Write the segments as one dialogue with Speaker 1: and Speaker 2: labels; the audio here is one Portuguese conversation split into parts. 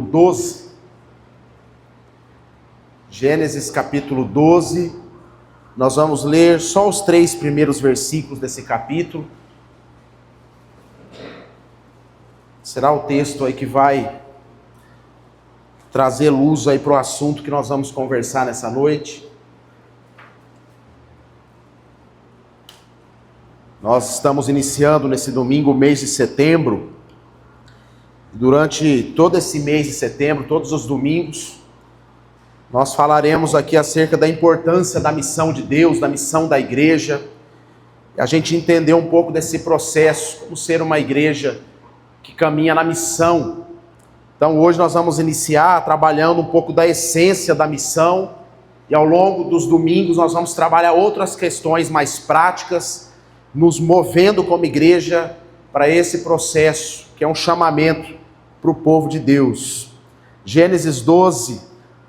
Speaker 1: 12, Gênesis capítulo 12, nós vamos ler só os 3 primeiros versículos desse capítulo. Será o texto aí que vai trazer luz aí para o assunto que nós vamos conversar nessa noite. Nós estamos iniciando nesse domingo o mês de setembro. Durante todo esse mês de setembro, todos os domingos, nós falaremos aqui acerca da importância da missão de Deus, da missão da igreja. A gente entender um pouco desse processo, como ser uma igreja que caminha na missão. Então hoje nós vamos iniciar trabalhando um pouco da essência da missão, e ao longo dos domingos nós vamos trabalhar outras questões mais práticas, nos movendo como igreja para esse processo, que é um chamamento para o povo de Deus. Gênesis 12,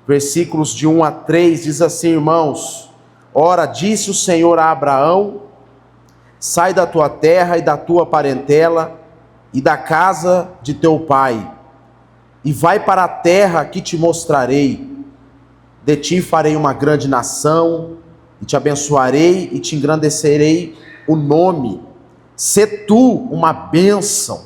Speaker 1: versículos de 1 a 3, diz assim: irmãos, ora, disse o Senhor a Abraão: sai da tua terra e da tua parentela e da casa de teu pai, e vai para a terra que te mostrarei. De ti farei uma grande nação, e te abençoarei e te engrandecerei o nome. Sê tu uma bênção.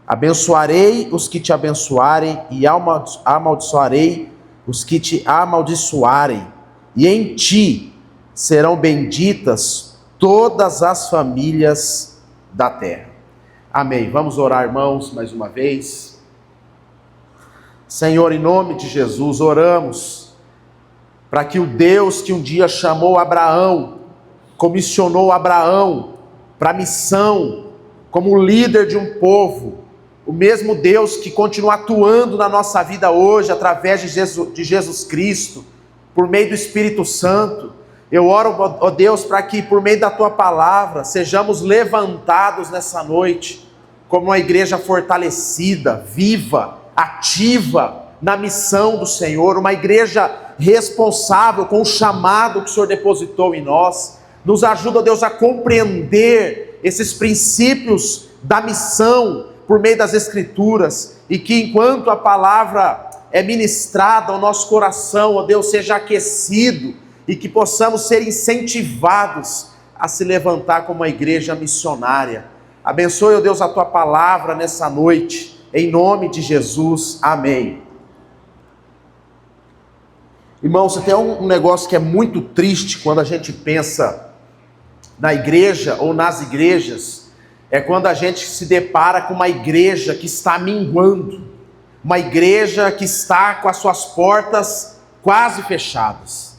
Speaker 1: Abençoarei os que te abençoarem, e amaldiçoarei os que te amaldiçoarem. E em ti serão benditas todas as famílias da terra. Amém. Vamos orar, irmãos, mais uma vez. Senhor, em nome de Jesus, oramos para que o Deus que um dia chamou Abraão, comissionou Abraão para a missão, como líder de um povo, o mesmo Deus que continua atuando na nossa vida hoje, através de Jesus Cristo, por meio do Espírito Santo, eu oro, ó Deus, para que por meio da Tua Palavra, sejamos levantados nessa noite, como uma igreja fortalecida, viva, ativa na missão do Senhor, uma igreja responsável com o chamado que o Senhor depositou em nós. Nos ajuda, ó Deus, a compreender esses princípios da missão por meio das Escrituras, e que enquanto a palavra é ministrada ao nosso coração, ó Deus, seja aquecido, e que possamos ser incentivados a se levantar como uma igreja missionária. Abençoe, ó Deus, a Tua palavra nessa noite, em nome de Jesus, amém. Irmãos, tem um negócio que é muito triste quando a gente pensa na igreja ou nas igrejas, é quando a gente se depara com uma igreja que está minguando, uma igreja que está com as suas portas quase fechadas,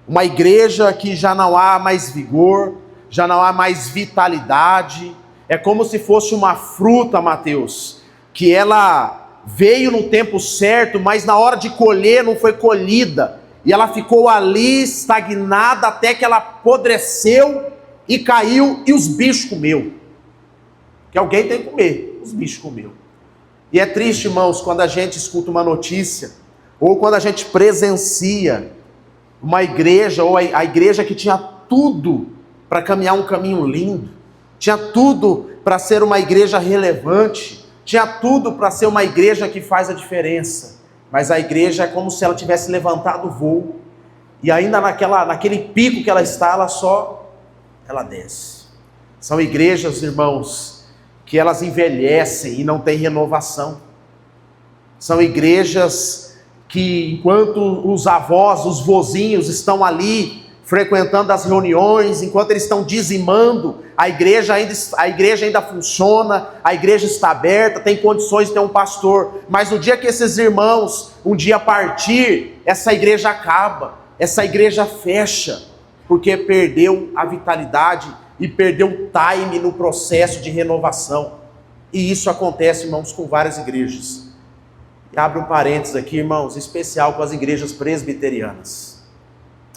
Speaker 1: uma igreja que já não há mais vigor, já não há mais vitalidade. É como se fosse uma fruta, Mateus, que ela veio no tempo certo, mas na hora de colher não foi colhida, e ela ficou ali estagnada até que ela apodreceu e caiu, e os bichos comeu. Que alguém tem que comer, os bichos comeu. E é triste, irmãos, quando a gente escuta uma notícia, ou quando a gente presencia uma igreja, ou a igreja que tinha tudo para caminhar um caminho lindo, tinha tudo para ser uma igreja relevante, tinha tudo para ser uma igreja que faz a diferença, mas a igreja é como se ela tivesse levantado o voo, e ainda naquele pico que ela está, ela desce. São igrejas, irmãos, que elas envelhecem e não têm renovação. São igrejas que, enquanto os avós, os vozinhos estão ali frequentando as reuniões, enquanto eles estão dizimando, a igreja ainda funciona, a igreja está aberta, tem condições de ter um pastor, mas no dia que esses irmãos um dia partir, essa igreja acaba, essa igreja fecha, porque perdeu a vitalidade e perdeu o time no processo de renovação. E isso acontece, irmãos, com várias igrejas. E abre um parênteses aqui, irmãos, especial com as igrejas presbiterianas.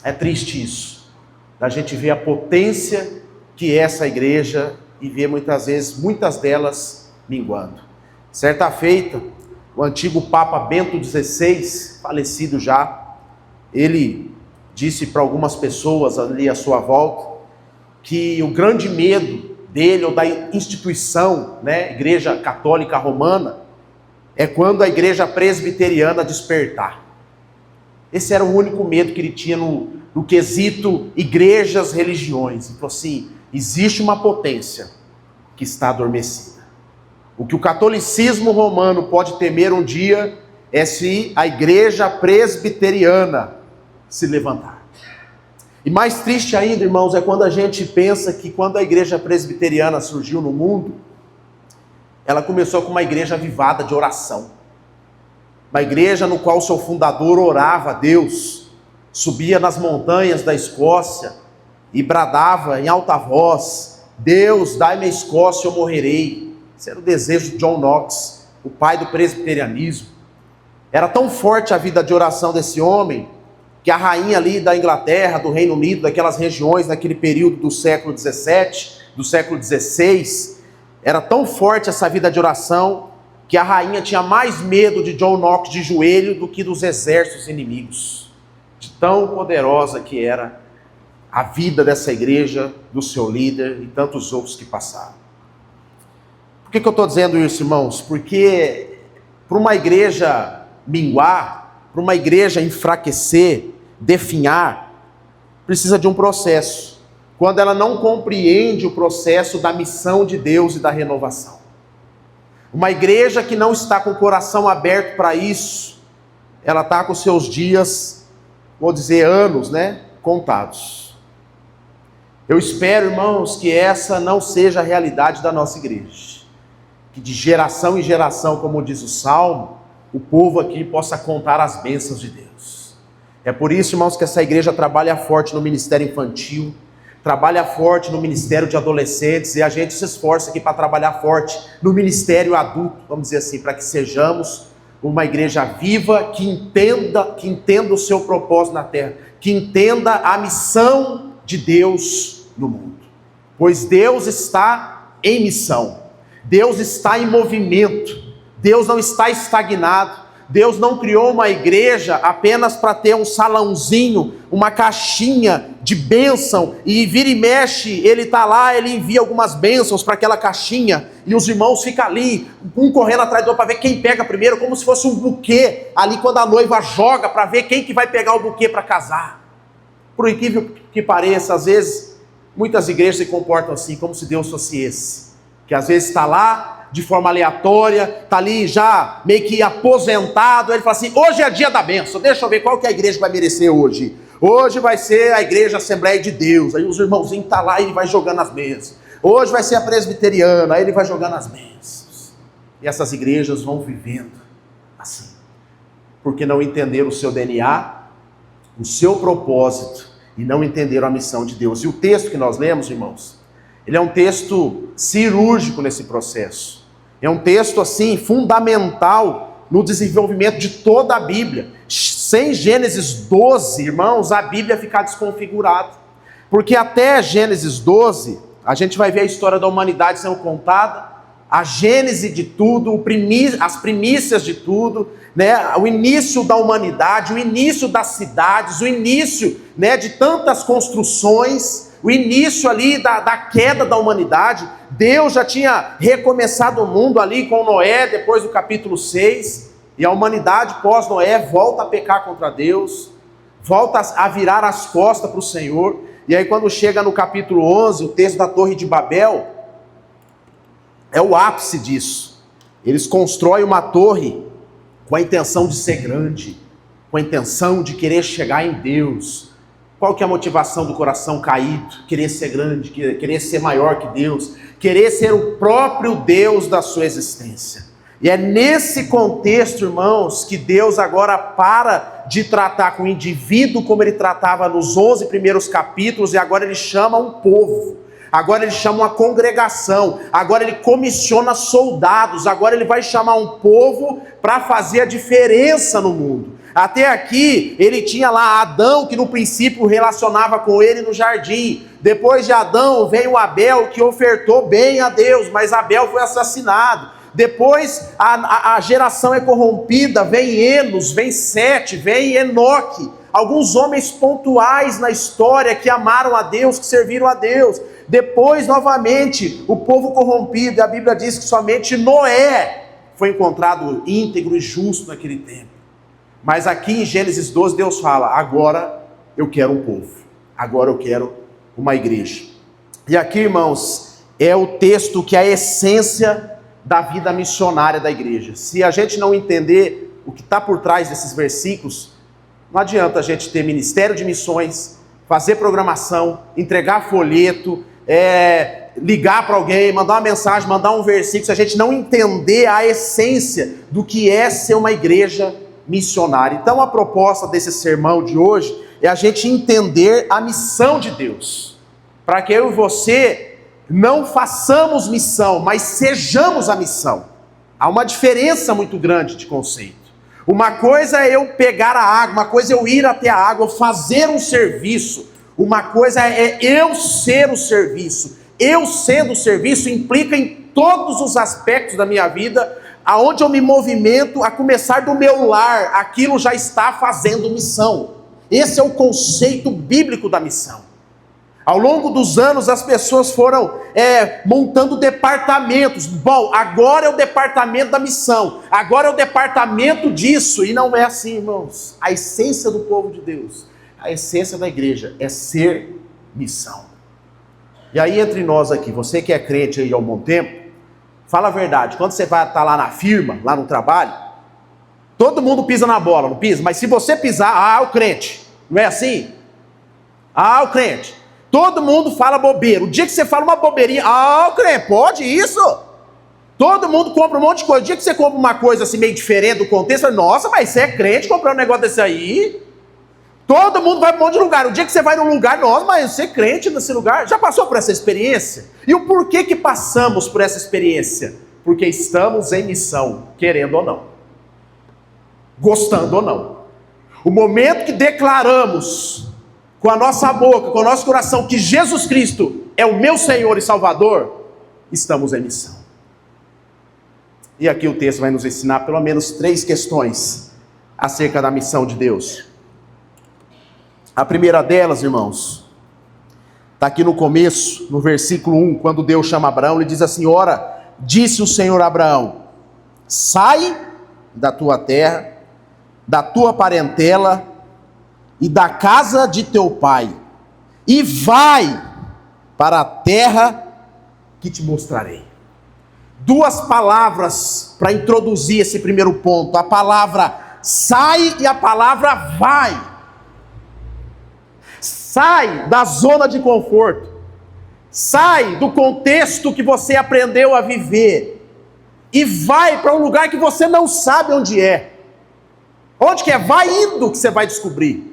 Speaker 1: É triste isso, da gente ver a potência que é essa igreja e ver muitas vezes, muitas delas minguando. Certa feita, o antigo Papa Bento XVI, falecido já, ele disse para algumas pessoas ali à sua volta, que o grande medo dele, ou da instituição, Igreja Católica Romana, é quando a igreja presbiteriana despertar. Esse era o único medo que ele tinha no quesito igrejas, religiões. Ele falou assim, existe uma potência que está adormecida. O que o catolicismo romano pode temer um dia é se a igreja presbiteriana se levantar. E mais triste ainda, irmãos, é quando a gente pensa que quando a igreja presbiteriana surgiu no mundo, ela começou com uma igreja avivada de oração. Uma igreja no qual seu fundador orava a Deus, subia nas montanhas da Escócia e bradava em alta voz, Deus, dai-me a Escócia ou morrerei. Esse era o desejo de John Knox, o pai do presbiterianismo. Era tão forte a vida de oração desse homem, que a rainha ali da Inglaterra, do Reino Unido, daquelas regiões, naquele período do século XVII, do século XVI, era tão forte essa vida de oração, que a rainha tinha mais medo de John Knox de joelho do que dos exércitos inimigos. De tão poderosa que era a vida dessa igreja, do seu líder e tantos outros que passaram. Por que eu estou dizendo isso, irmãos? Porque para uma igreja minguar, para uma igreja enfraquecer, definhar, precisa de um processo. Quando ela não compreende o processo da missão de Deus e da renovação. Uma igreja que não está com o coração aberto para isso, ela está com seus dias, vou dizer anos, contados. Eu espero, irmãos, que essa não seja a realidade da nossa igreja. Que de geração em geração, como diz o Salmo, o povo aqui possa contar as bênçãos de Deus. É por isso, irmãos, que essa igreja trabalha forte no ministério infantil, trabalha forte no ministério de adolescentes, e a gente se esforça aqui para trabalhar forte no ministério adulto, vamos dizer assim, para que sejamos uma igreja viva, que entenda o seu propósito na terra, que entenda a missão de Deus no mundo. Pois Deus está em missão, Deus está em movimento, Deus não está estagnado. Deus não criou uma igreja apenas para ter um salãozinho, uma caixinha de bênção, e vira e mexe, ele está lá, ele envia algumas bênçãos para aquela caixinha, e os irmãos ficam ali, um correndo atrás do outro para ver quem pega primeiro, como se fosse um buquê, ali quando a noiva joga, para ver quem que vai pegar o buquê para casar. Por incrível que pareça, às vezes, muitas igrejas se comportam assim, como se Deus fosse esse, que às vezes está lá, de forma aleatória, está ali já meio que aposentado, ele fala assim, hoje é dia da bênção, deixa eu ver qual que é a igreja que vai merecer hoje. Hoje vai ser a igreja Assembleia de Deus, aí os irmãozinhos estão lá e ele vai jogando as bênçãos. Hoje vai ser a presbiteriana, aí ele vai jogando as bênçãos. E essas igrejas vão vivendo assim, porque não entenderam o seu DNA, o seu propósito, e não entenderam a missão de Deus. E o texto que nós lemos, irmãos, ele é um texto cirúrgico nesse processo. É um texto, assim, fundamental no desenvolvimento de toda a Bíblia. Sem Gênesis 12, irmãos, a Bíblia fica desconfigurada. Porque até Gênesis 12, a gente vai ver a história da humanidade sendo contada, a gênese de tudo, as primícias de tudo, o início da humanidade, o início das cidades, o início de tantas construções, o início ali da queda da humanidade. Deus já tinha recomeçado o mundo ali com Noé, depois do capítulo 6, e a humanidade pós-Noé volta a pecar contra Deus, volta a virar as costas para o Senhor, e aí quando chega no capítulo 11, o texto da Torre de Babel, é o ápice disso. Eles constroem uma torre com a intenção de ser grande, com a intenção de querer chegar em Deus. Qual que é a motivação do coração caído? Querer ser grande, querer ser maior que Deus, querer ser o próprio Deus da sua existência. E é nesse contexto, irmãos, que Deus agora para de tratar com o indivíduo como ele tratava nos 11 primeiros capítulos, e agora ele chama um povo. Agora ele chama uma congregação, agora ele comissiona soldados, agora ele vai chamar um povo para fazer a diferença no mundo. Até aqui ele tinha lá Adão, que no princípio relacionava com ele no jardim. Depois de Adão veio Abel, que ofertou bem a Deus, mas Abel foi assassinado. Depois a geração é corrompida, vem Enos, vem Sete, vem Enoque. Alguns homens pontuais na história que amaram a Deus, que serviram a Deus. Depois, novamente, o povo corrompido, e a Bíblia diz que somente Noé foi encontrado íntegro e justo naquele tempo. Mas aqui em Gênesis 12 Deus fala, agora eu quero um povo, agora eu quero uma igreja. E aqui, irmãos, é o texto que é a essência da vida missionária da igreja. Se a gente não entender o que está por trás desses versículos, não adianta a gente ter ministério de missões, fazer programação, entregar folheto, ligar para alguém, mandar uma mensagem, mandar um versículo, se a gente não entender a essência do que é ser uma igreja missionária. Então a proposta desse sermão de hoje é a gente entender a missão de Deus, para que eu e você não façamos missão, mas sejamos a missão. Há uma diferença muito grande de conceito. Uma coisa é eu pegar a água, uma coisa é eu ir até a água, fazer um serviço. Uma coisa é eu ser o serviço. Eu sendo o serviço implica em todos os aspectos da minha vida, aonde eu me movimento, a começar do meu lar, aquilo já está fazendo missão. Esse é o conceito bíblico da missão. Ao longo dos anos as pessoas foram montando departamentos. Bom, agora é o departamento da missão, agora é o departamento disso, e não é assim, irmãos. A essência do povo de Deus, a essência da igreja é ser missão. E aí entre nós aqui, você que é crente aí há um bom tempo, fala a verdade, quando você vai estar lá na firma, lá no trabalho, todo mundo pisa na bola, não pisa? Mas se você pisar, o crente, não é assim? O crente. Todo mundo fala bobeira. O dia que você fala uma bobeirinha, o crente, pode isso? Todo mundo compra um monte de coisa. O dia que você compra uma coisa assim meio diferente do contexto, você fala, nossa, mas você é crente comprando um negócio desse aí? Todo mundo vai para um monte de lugar. O dia que você vai num lugar, nossa, mas você é crente nesse lugar? Já passou por essa experiência? E o porquê que passamos por essa experiência? Porque estamos em missão, querendo ou não. Gostando ou não. O momento que declaramos com a nossa boca, com o nosso coração, que Jesus Cristo é o meu Senhor e Salvador, estamos em missão. E aqui o texto vai nos ensinar pelo menos 3 questões acerca da missão de Deus. A primeira delas, irmãos, está aqui no começo, no versículo 1, quando Deus chama Abraão, ele diz assim, ora, disse o Senhor a Abraão, sai da tua terra, da tua parentela, e da casa de teu pai, e vai para a terra que te mostrarei. 2 palavras para introduzir esse primeiro ponto, a palavra sai e a palavra vai. Sai da zona de conforto, sai do contexto que você aprendeu a viver, e vai para um lugar que você não sabe onde é. Onde que é? Vai indo que você vai descobrir.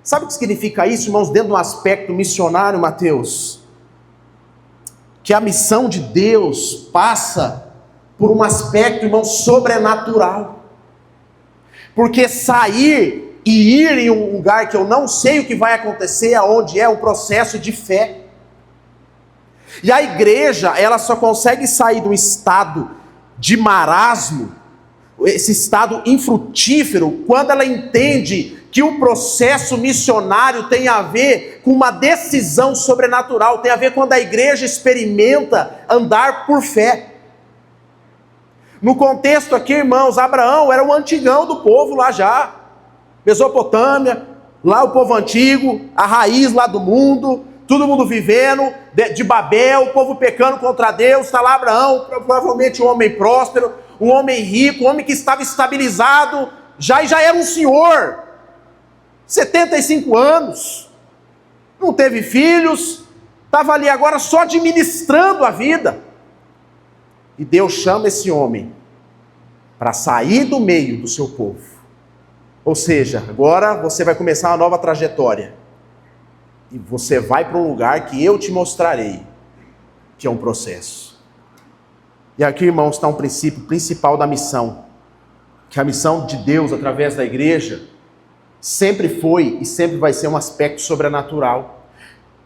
Speaker 1: Sabe o que significa isso, irmãos, dentro do aspecto missionário, Mateus? Que a missão de Deus passa por um aspecto, irmãos, sobrenatural. Porque sair e ir em um lugar que eu não sei o que vai acontecer, aonde é um processo de fé. E a igreja, ela só consegue sair do estado de marasmo, esse estado infrutífero, quando ela entende que o processo missionário tem a ver com uma decisão sobrenatural, tem a ver quando a igreja experimenta andar por fé. No contexto aqui, irmãos, Abraão era um antigão do povo lá já, Mesopotâmia, lá o povo antigo, a raiz lá do mundo, todo mundo vivendo, de Babel, o povo pecando contra Deus, está lá Abraão, provavelmente um homem próspero, um homem rico, um homem que estava estabilizado, já era um senhor, 75 anos, não teve filhos, estava ali agora só administrando a vida. E Deus chama esse homem para sair do meio do seu povo. Ou seja, agora você vai começar uma nova trajetória. E você vai para um lugar que eu te mostrarei, que é um processo. E aqui, irmãos, está um princípio principal da missão. Que a missão de Deus através da igreja sempre foi e sempre vai ser um aspecto sobrenatural.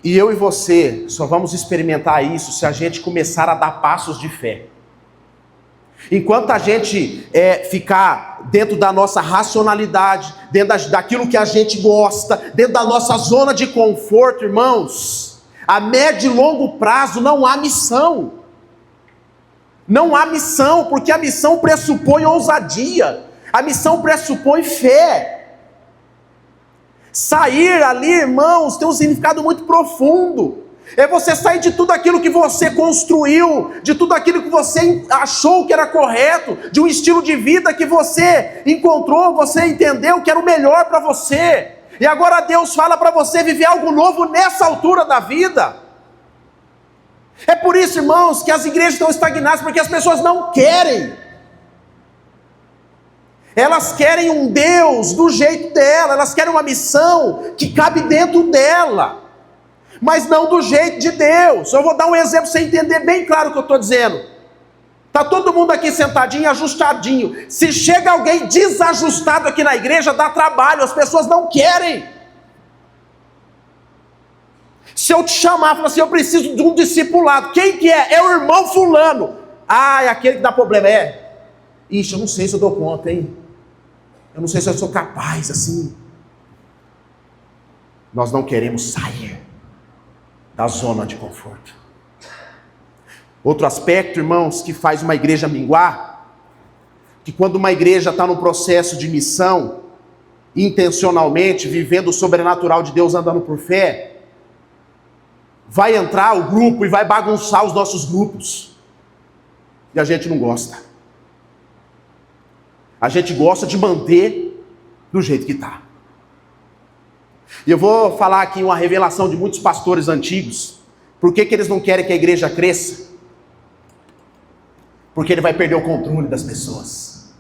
Speaker 1: E eu e você só vamos experimentar isso se a gente começar a dar passos de fé. Enquanto a gente ficar dentro da nossa racionalidade, dentro daquilo que a gente gosta, dentro da nossa zona de conforto, irmãos, a médio e longo prazo não há missão. Não há missão, porque a missão pressupõe ousadia, a missão pressupõe fé. Sair ali, irmãos, tem um significado muito profundo. É você sair de tudo aquilo que você construiu, de tudo aquilo que você achou que era correto, de um estilo de vida que você encontrou, você entendeu que era o melhor para você. E agora Deus fala para você viver algo novo nessa altura da vida. É por isso, irmãos, que as igrejas estão estagnadas, porque as pessoas não querem. Elas querem um Deus do jeito dela, elas querem uma missão que cabe dentro dela, mas não do jeito de Deus. Eu vou dar um exemplo para você entender bem claro o que eu estou dizendo. Está todo mundo aqui sentadinho, ajustadinho. Se chega alguém desajustado aqui na igreja, dá trabalho, as pessoas não querem. Se eu te chamar e falar assim, eu preciso de um discipulado, quem que é? É o irmão fulano. Ah, é aquele que dá problema. Ixi, eu não sei se eu dou conta, hein? Eu não sei se eu sou capaz, assim. Nós não queremos sair da zona de conforto. Outro aspecto, irmãos, que faz uma igreja minguar, que quando uma igreja está num processo de missão, intencionalmente, vivendo o sobrenatural de Deus, andando por fé, vai entrar o grupo e vai bagunçar os nossos grupos. E a gente não gosta. A gente gosta de manter do jeito que está. E eu vou falar aqui uma revelação de muitos pastores antigos. Por que eles não querem que a igreja cresça? Porque ele vai perder o controle das pessoas.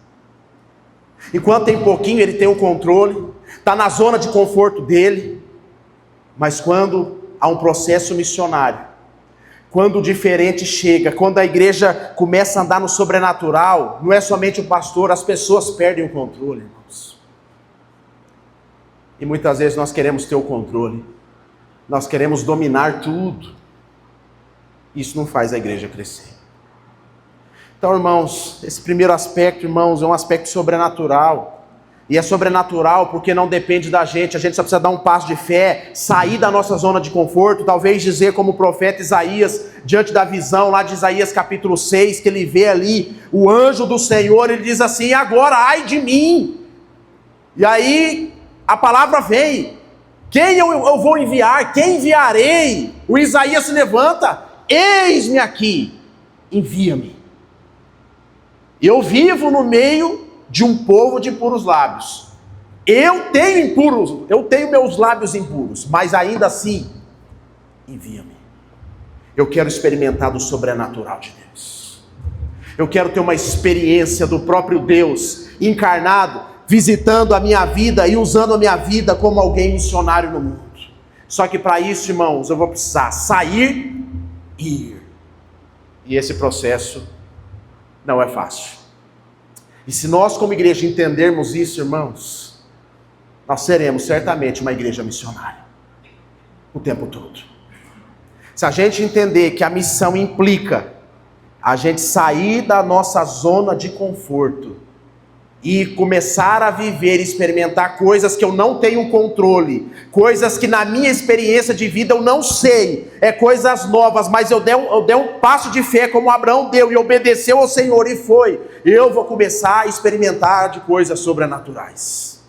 Speaker 1: Enquanto tem pouquinho, ele tem o controle, está na zona de conforto dele. Mas quando há um processo missionário, quando o diferente chega, quando a igreja começa a andar no sobrenatural, não é somente o pastor, as pessoas perdem o controle, irmãos. E muitas vezes nós queremos ter o controle, nós queremos dominar tudo. Isso não faz a igreja crescer. Então, irmãos, esse primeiro aspecto, irmãos, é um aspecto sobrenatural. E é sobrenatural porque não depende da gente. A gente só precisa dar um passo de fé, sair da nossa zona de conforto, talvez dizer como o profeta Isaías, diante da visão lá de Isaías capítulo 6, que ele vê ali o anjo do Senhor, ele diz assim, agora ai de mim. E aí a palavra vem, quem eu vou enviar? Quem enviarei? O Isaías se levanta, eis-me aqui, envia-me. Eu vivo no meio de um povo de impuros lábios. Eu tenho meus lábios impuros, mas ainda assim, envia-me. Eu quero experimentar do sobrenatural de Deus. Eu quero ter uma experiência do próprio Deus encarnado, visitando a minha vida e usando a minha vida como alguém missionário no mundo. Só que para isso, irmãos, eu vou precisar sair e ir. E esse processo não é fácil. E se nós como igreja entendermos isso, irmãos, nós seremos certamente uma igreja missionária o tempo todo. Se a gente entender que a missão implica a gente sair da nossa zona de conforto e começar a viver e experimentar coisas que eu não tenho controle, coisas que na minha experiência de vida eu não sei, coisas novas, mas eu dei um passo de fé como Abraão deu e obedeceu ao Senhor e foi, eu vou começar a experimentar de coisas sobrenaturais.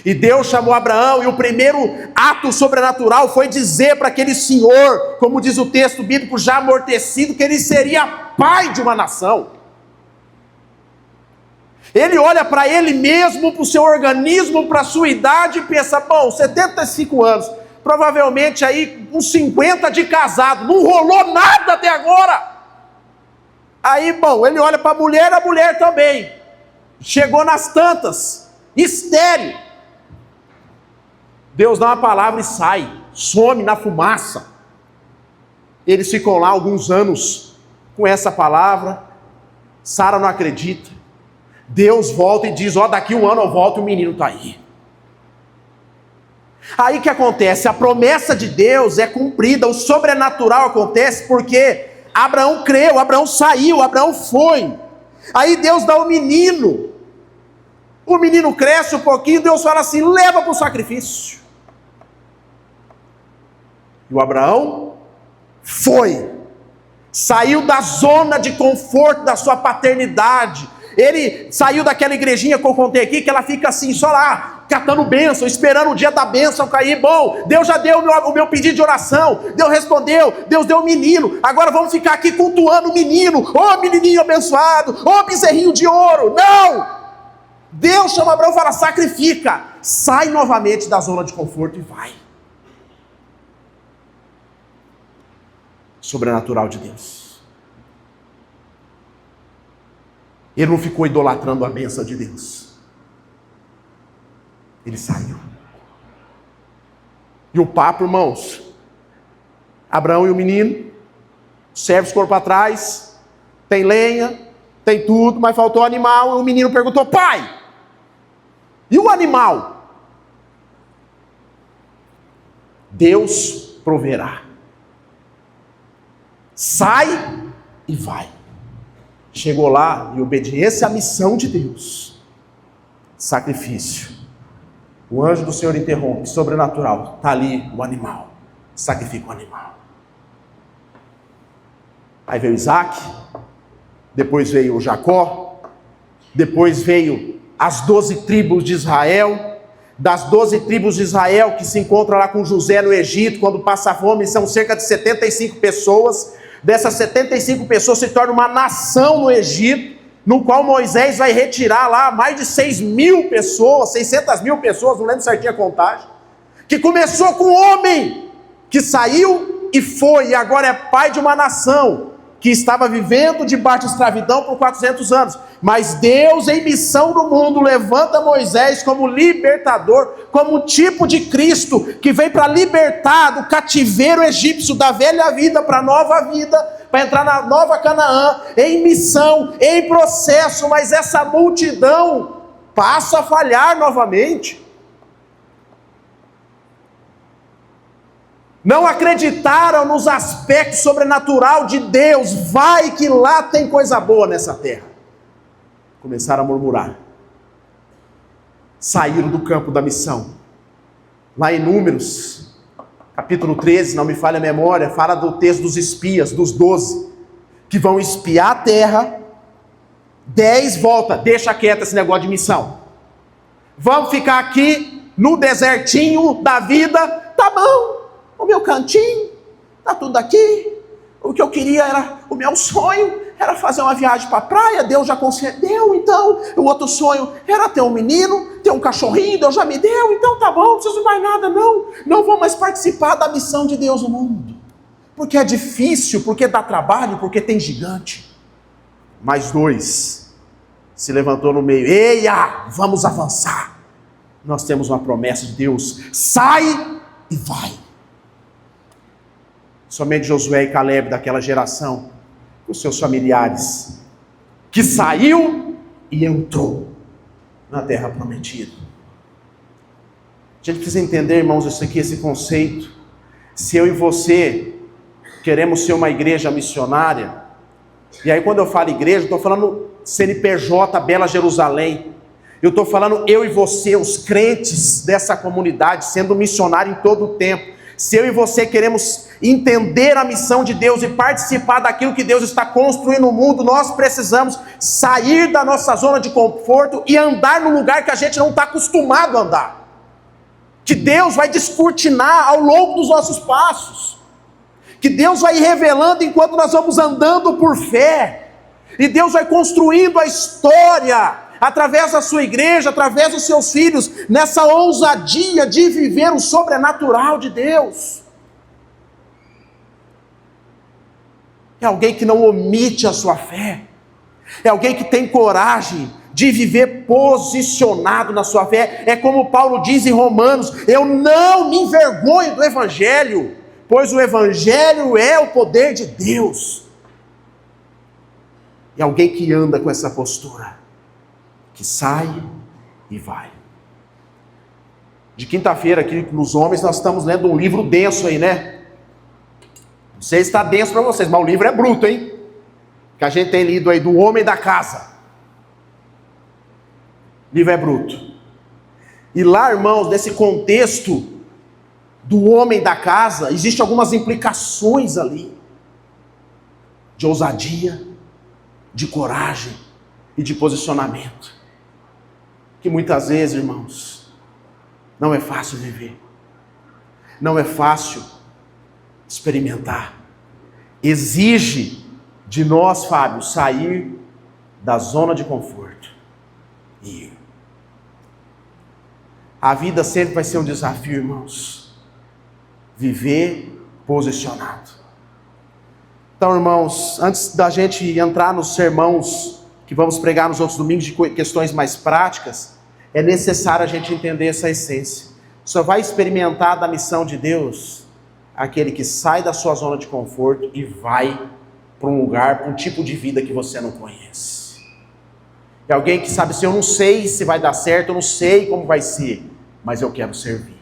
Speaker 1: E Deus chamou Abraão, e o primeiro ato sobrenatural foi dizer para aquele senhor, como diz o texto bíblico já amortecido, que ele seria pai de uma nação. Ele olha para ele mesmo, para o seu organismo, para a sua idade e pensa, bom, 75 anos, provavelmente aí uns 50 de casado, não rolou nada até agora. Aí, bom, ele olha para a mulher também, chegou nas tantas, estéril. Deus dá uma palavra e sai, some na fumaça. Eles ficam lá alguns anos com essa palavra, Sara não acredita. Deus volta e diz, daqui um ano eu volto e o menino está aí. Aí o que acontece? A promessa de Deus é cumprida, o sobrenatural acontece porque Abraão creu, Abraão saiu, Abraão foi. Aí Deus dá o menino cresce um pouquinho, Deus fala assim, leva para o sacrifício. E o Abraão foi. saiu da zona de conforto da sua paternidade. Ele saiu daquela igrejinha que eu contei aqui, que ela fica assim, só lá, catando bênção, esperando o dia da bênção cair. Bom, Deus já deu o meu pedido de oração, Deus respondeu, Deus deu o menino, agora vamos ficar aqui cultuando o menino, ô menininho abençoado, ô bezerrinho de ouro. Não! Deus chama Abraão e fala, sacrifica, sai novamente da zona de conforto e vai. Sobrenatural de Deus. Ele não ficou idolatrando a bênção de Deus. Ele saiu. E o papo, irmãos, Abraão e o menino, os servos foram para trás, tem lenha, tem tudo, mas faltou animal, e o menino perguntou, pai, e o animal? Deus proverá. Sai e vai. Chegou lá, em obediência à missão de Deus, sacrifício. O anjo do Senhor interrompe, sobrenatural, está ali o animal, sacrifica o animal. Aí veio Isaac, depois veio o Jacó, depois veio as 12 tribos de Israel. Das 12 tribos de Israel que se encontram lá com José no Egito, quando passa fome, são cerca de 75 pessoas. Dessas 75 pessoas se torna uma nação no Egito, no qual Moisés vai retirar lá mais de 6.000 pessoas, 600.000 pessoas, não lembro certinho a contagem, que começou com um homem que saiu e foi, e agora é pai de uma nação que estava vivendo debaixo de escravidão por 400 anos. Mas Deus, em missão no mundo, levanta Moisés como libertador, como tipo de Cristo, que vem para libertar do cativeiro egípcio, da velha vida para a nova vida, para entrar na nova Canaã, em missão, em processo, mas essa multidão passa a falhar novamente. Não acreditaram nos aspectos sobrenatural de Deus. Vai que lá tem coisa boa nessa terra. Começaram a murmurar. Saíram do campo da missão. Lá em Números, capítulo 13, não me falha a memória, fala do texto dos espias, dos 12, que vão espiar a terra. 10 volta, deixa quieto esse negócio de missão. Vamos ficar aqui no desertinho da vida, tá bom. O meu cantinho, está tudo aqui. O que eu queria era, o meu sonho era fazer uma viagem para a praia, Deus já concedeu, então. O outro sonho era ter um menino, ter um cachorrinho, Deus já me deu, então tá bom, não preciso mais nada, não. Não vou mais participar da missão de Deus no mundo. Porque é difícil, porque dá trabalho, porque tem gigante. Mais 2 se levantou no meio. Eia, vamos avançar. Nós temos uma promessa de Deus. Sai e vai. Somente Josué e Caleb daquela geração, os seus familiares, que saiu e entrou na terra prometida. A gente precisa entender, irmãos, isso aqui, esse conceito. Se eu e você queremos ser uma igreja missionária, e aí quando eu falo igreja, eu estou falando CNPJ Bela Jerusalém, eu estou falando eu e você, os crentes dessa comunidade, sendo missionário em todo o tempo. Se eu e você queremos entender a missão de Deus e participar daquilo que Deus está construindo no mundo, nós precisamos sair da nossa zona de conforto e andar no lugar que a gente não está acostumado a andar. Que Deus vai descortinar ao longo dos nossos passos. Que Deus vai revelando enquanto nós vamos andando por fé. E Deus vai construindo a história através da sua igreja, através dos seus filhos, nessa ousadia de viver o sobrenatural de Deus. É alguém que não omite a sua fé, é alguém que tem coragem de viver posicionado na sua fé. É como Paulo diz em Romanos: eu não me envergonho do Evangelho, pois o Evangelho é o poder de Deus. É alguém que anda com essa postura, que sai e vai. De quinta-feira aqui nos homens nós estamos lendo um livro denso aí, né? Não sei se está denso para vocês, mas o livro é bruto, hein? Que a gente tem lido aí, do Homem da Casa. O livro é bruto. E lá, irmãos, nesse contexto do homem da casa, existem algumas implicações ali. de ousadia, de coragem e de posicionamento. Que muitas vezes, irmãos, não é fácil viver. Não é fácil experimentar. Exige de nós, Fábio, sair da zona de conforto e ir. A vida sempre vai ser um desafio, irmãos. Viver posicionado. Então, irmãos, antes da gente entrar nos sermãos que vamos pregar nos outros domingos de questões mais práticas, é necessário a gente entender essa essência. Só vai experimentar da missão de Deus aquele que sai da sua zona de conforto e vai para um lugar, para um tipo de vida que você não conhece. É alguém que sabe assim, eu não sei se vai dar certo, eu não sei como vai ser, mas eu quero servir.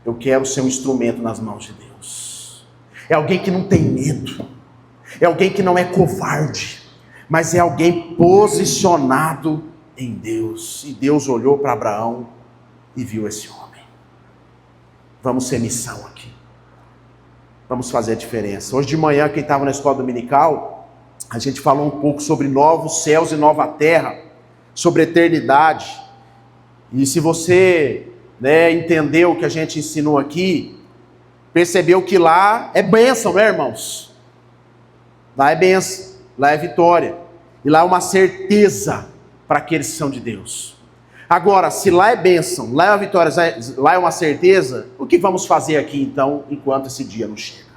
Speaker 1: Eu quero ser um instrumento nas mãos de Deus. É alguém que não tem medo. É alguém que não é covarde, mas é alguém posicionado em Deus. E Deus olhou para Abraão e viu esse homem. Vamos ser missão aqui. Vamos fazer a diferença. Hoje de manhã, quem estava na escola dominical, a gente falou um pouco sobre novos céus e nova terra, sobre eternidade. E se você entendeu o que a gente ensinou aqui, percebeu que lá é bênção, né, irmãos? Lá é bênção, lá é vitória. E lá é uma certeza para aqueles que são de Deus. Agora, se lá é bênção, lá é uma vitória, lá é uma certeza, o que vamos fazer aqui então, enquanto esse dia não chega?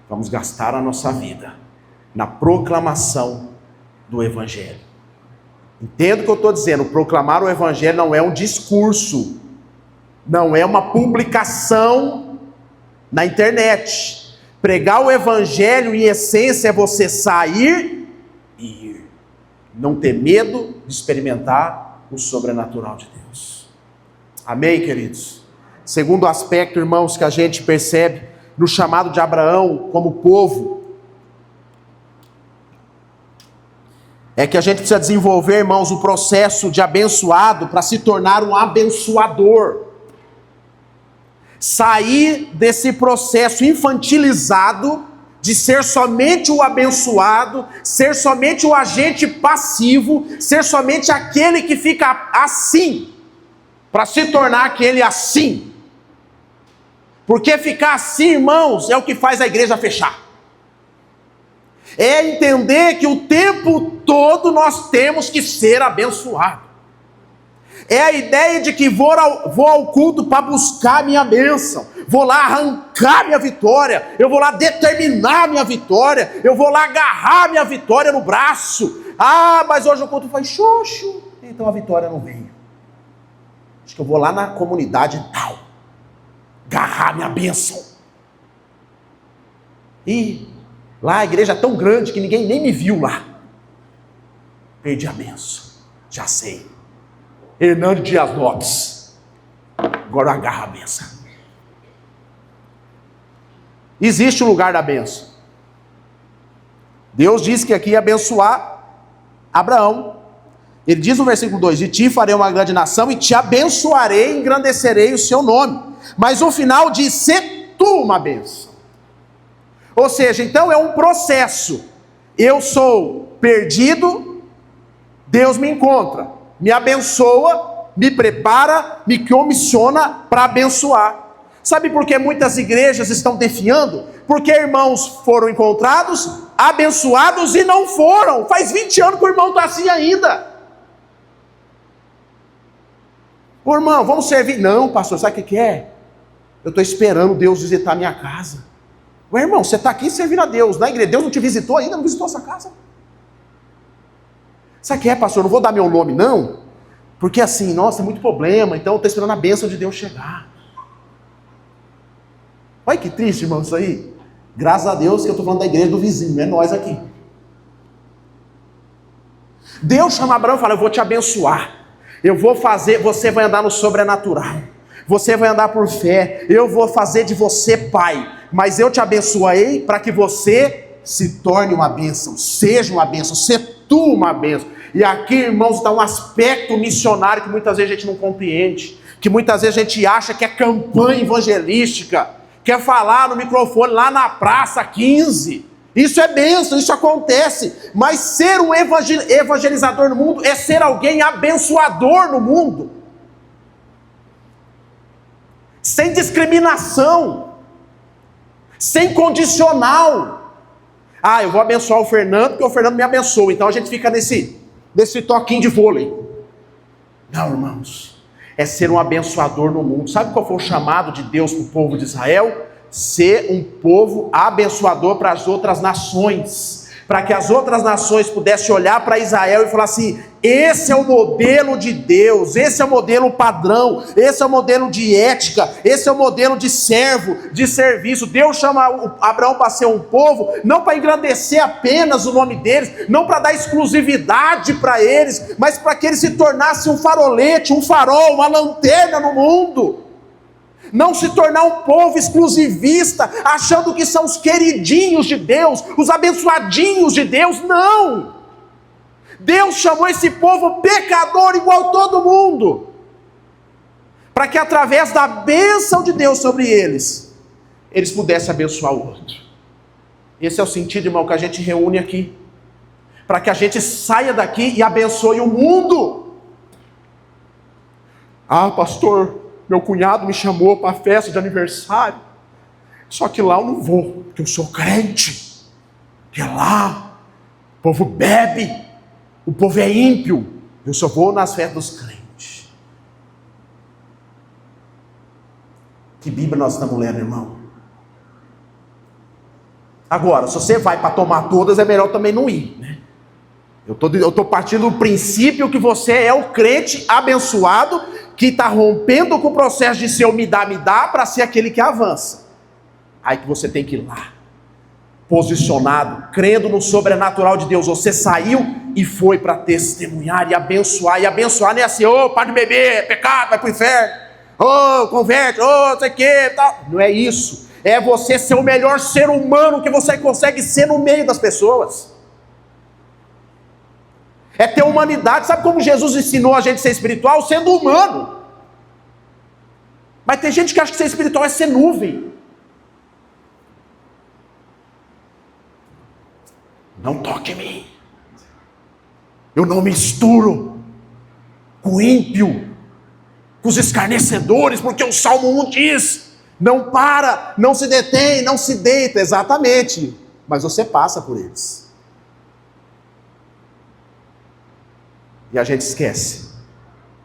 Speaker 1: Vamos gastar a nossa vida na proclamação do Evangelho. Entendo o que eu estou dizendo, proclamar o Evangelho não é um discurso, não é uma publicação na internet. Pregar o Evangelho, em essência, é você sair e ir. Não ter medo de experimentar o sobrenatural de Deus. Amém, queridos? Segundo aspecto, irmãos, que a gente percebe no chamado de Abraão como povo, é que a gente precisa desenvolver, irmãos, o processo de abençoado para se tornar um abençoador. Sair desse processo infantilizado de ser somente o abençoado, ser somente o agente passivo, ser somente aquele que fica assim, para se tornar aquele assim. Porque ficar assim, irmãos, é o que faz a igreja fechar. É entender que o tempo todo nós temos que ser abençoados. É a ideia de que vou ao culto para buscar minha bênção, vou lá arrancar minha vitória, eu vou lá determinar minha vitória, eu vou lá agarrar minha vitória no braço. Ah, mas hoje o culto foi xoxo, então a vitória não veio. Acho que eu vou lá na comunidade tal, agarrar minha bênção. E lá a igreja é tão grande que ninguém nem me viu lá. Perdi a bênção, já sei. Hernando Dias Lopes. Agora agarra a bênção. Existe o lugar da bênção. Deus disse que aqui ia abençoar Abraão. Ele diz no versículo 2: de ti farei uma grande nação e te abençoarei e engrandecerei o seu nome. Mas o final diz: se tu uma bênção. Ou seja, então é um processo. Eu sou perdido, Deus me encontra, me abençoa, me prepara, me comissiona para abençoar. Sabe por que muitas igrejas estão definhando? Porque irmãos foram encontrados, abençoados e não foram. Faz 20 anos que o irmão está assim ainda. Ô irmão, vamos servir? Não, pastor, sabe o que é? Eu estou esperando Deus visitar a minha casa. Ué, irmão, você está aqui servindo a Deus na igreja, Deus não te visitou ainda, não visitou a sua casa? Sabe o que é, pastor? Eu não vou dar meu nome, não, porque assim, nossa, é muito problema, então eu estou esperando a bênção de Deus chegar. Olha que triste, irmão, isso aí. Graças a Deus que eu estou falando da igreja do vizinho, é nós aqui. Deus chama Abraão e fala: eu vou te abençoar, eu vou fazer, você vai andar no sobrenatural, você vai andar por fé, eu vou fazer de você pai, mas eu te abençoei para que você se torne uma bênção, seja uma bênção, seja tu uma bênção. E aqui, irmãos, está um aspecto missionário que muitas vezes a gente não compreende, que muitas vezes a gente acha que é campanha evangelística, quer falar no microfone lá na praça 15, Isso é bênção, isso acontece. Mas ser um evangelizador no mundo é ser alguém abençoador no mundo. Sem discriminação. Sem condicional. Ah, eu vou abençoar o Fernando porque o Fernando me abençoa. Então a gente fica nesse toquinho de vôlei. Não, irmãos. É ser um abençoador no mundo. Sabe qual foi o chamado de Deus para o povo de Israel? Ser um povo abençoador para as outras nações, para que as outras nações pudessem olhar para Israel e falar assim: esse é o modelo de Deus, esse é o modelo padrão, esse é o modelo de ética, esse é o modelo de servo, de serviço. Deus chama Abraão para ser um povo, não para engrandecer apenas o nome deles, não para dar exclusividade para eles, mas para que eles se tornassem um farolete, um farol, uma lanterna no mundo. Não se tornar um povo exclusivista, achando que são os queridinhos de Deus, os abençoadinhos de Deus. Não! Deus chamou esse povo pecador igual todo mundo, para que através da bênção de Deus sobre eles pudessem abençoar o outro. Esse é o sentido, irmão, que a gente reúne aqui, para que a gente saia daqui e abençoe o mundo. Ah, pastor, meu cunhado me chamou para a festa de aniversário, só que lá eu não vou, porque eu sou crente, porque lá o povo bebe, o povo é ímpio, eu só vou nas festas dos crentes. Que Bíblia nós estamos lendo, irmão? Agora, se você vai para tomar todas, é melhor também não ir, né? Eu estou partindo do princípio que você é o crente abençoado, que está rompendo com o processo de ser o me dá, para ser aquele que avança. Aí que você tem que ir lá, posicionado, crendo no sobrenatural de Deus. Você saiu e foi para testemunhar e abençoar não é assim: ô, para de beber, é pecado, vai para o inferno, ô, converte, ô, não sei o que, tal. Não é isso. É você ser o melhor ser humano que você consegue ser no meio das pessoas. É ter humanidade. Sabe como Jesus ensinou a gente a ser espiritual? Sendo humano. Mas tem gente que acha que ser espiritual é ser nuvem. Não toque em mim. Eu não misturo com o ímpio, com os escarnecedores, porque o Salmo 1 diz: não para, não se detém, não se deita. Exatamente. Mas você passa por eles. E a gente esquece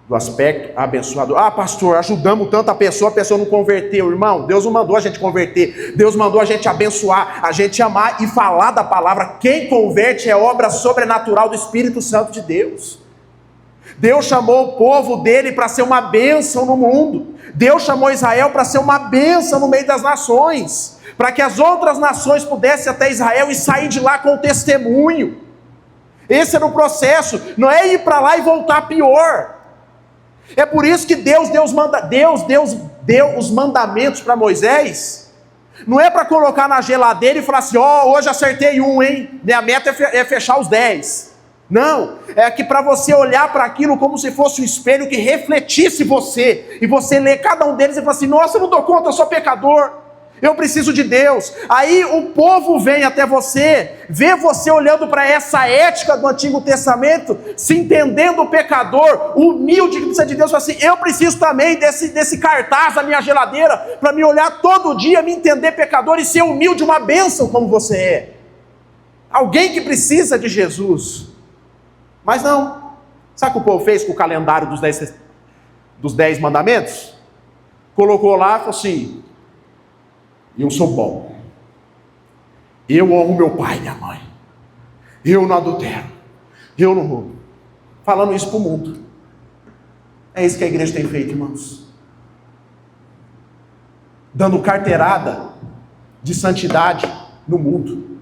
Speaker 1: do aspecto abençoador. Ah, pastor, ajudamos tanto a pessoa não converteu. Irmão, Deus não mandou a gente converter. Deus mandou a gente abençoar, a gente amar e falar da palavra. Quem converte é obra sobrenatural do Espírito Santo de Deus. Deus chamou o povo dele para ser uma bênção no mundo. Deus chamou Israel para ser uma bênção no meio das nações, para que as outras nações pudessem até Israel e sair de lá com testemunho. Esse era o processo, não é ir para lá e voltar pior. É por isso que Deus deu os mandamentos para Moisés. Não é para colocar na geladeira e falar assim: ó, hoje acertei um, hein? Minha meta é fechar os 10. Não, é que para você olhar para aquilo como se fosse um espelho que refletisse você, e você ler cada um deles e falar assim: nossa, eu não dou conta, eu sou pecador. Eu preciso de Deus. Aí o povo vem até você, vê você olhando para essa ética do Antigo Testamento, se entendendo pecador, humilde, que precisa de Deus, fala assim: eu preciso também desse cartaz na minha geladeira, para me olhar todo dia, me entender pecador e ser humilde, uma bênção como você é. Alguém que precisa de Jesus. Mas não. Sabe o que o povo fez com o calendário dos 10 mandamentos? Colocou lá e falou assim: eu sou bom, eu honro meu pai e minha mãe, eu não adultero, eu não roubo. Falando isso para o mundo. É isso que a igreja tem feito, irmãos. Dando carteirada de santidade no mundo,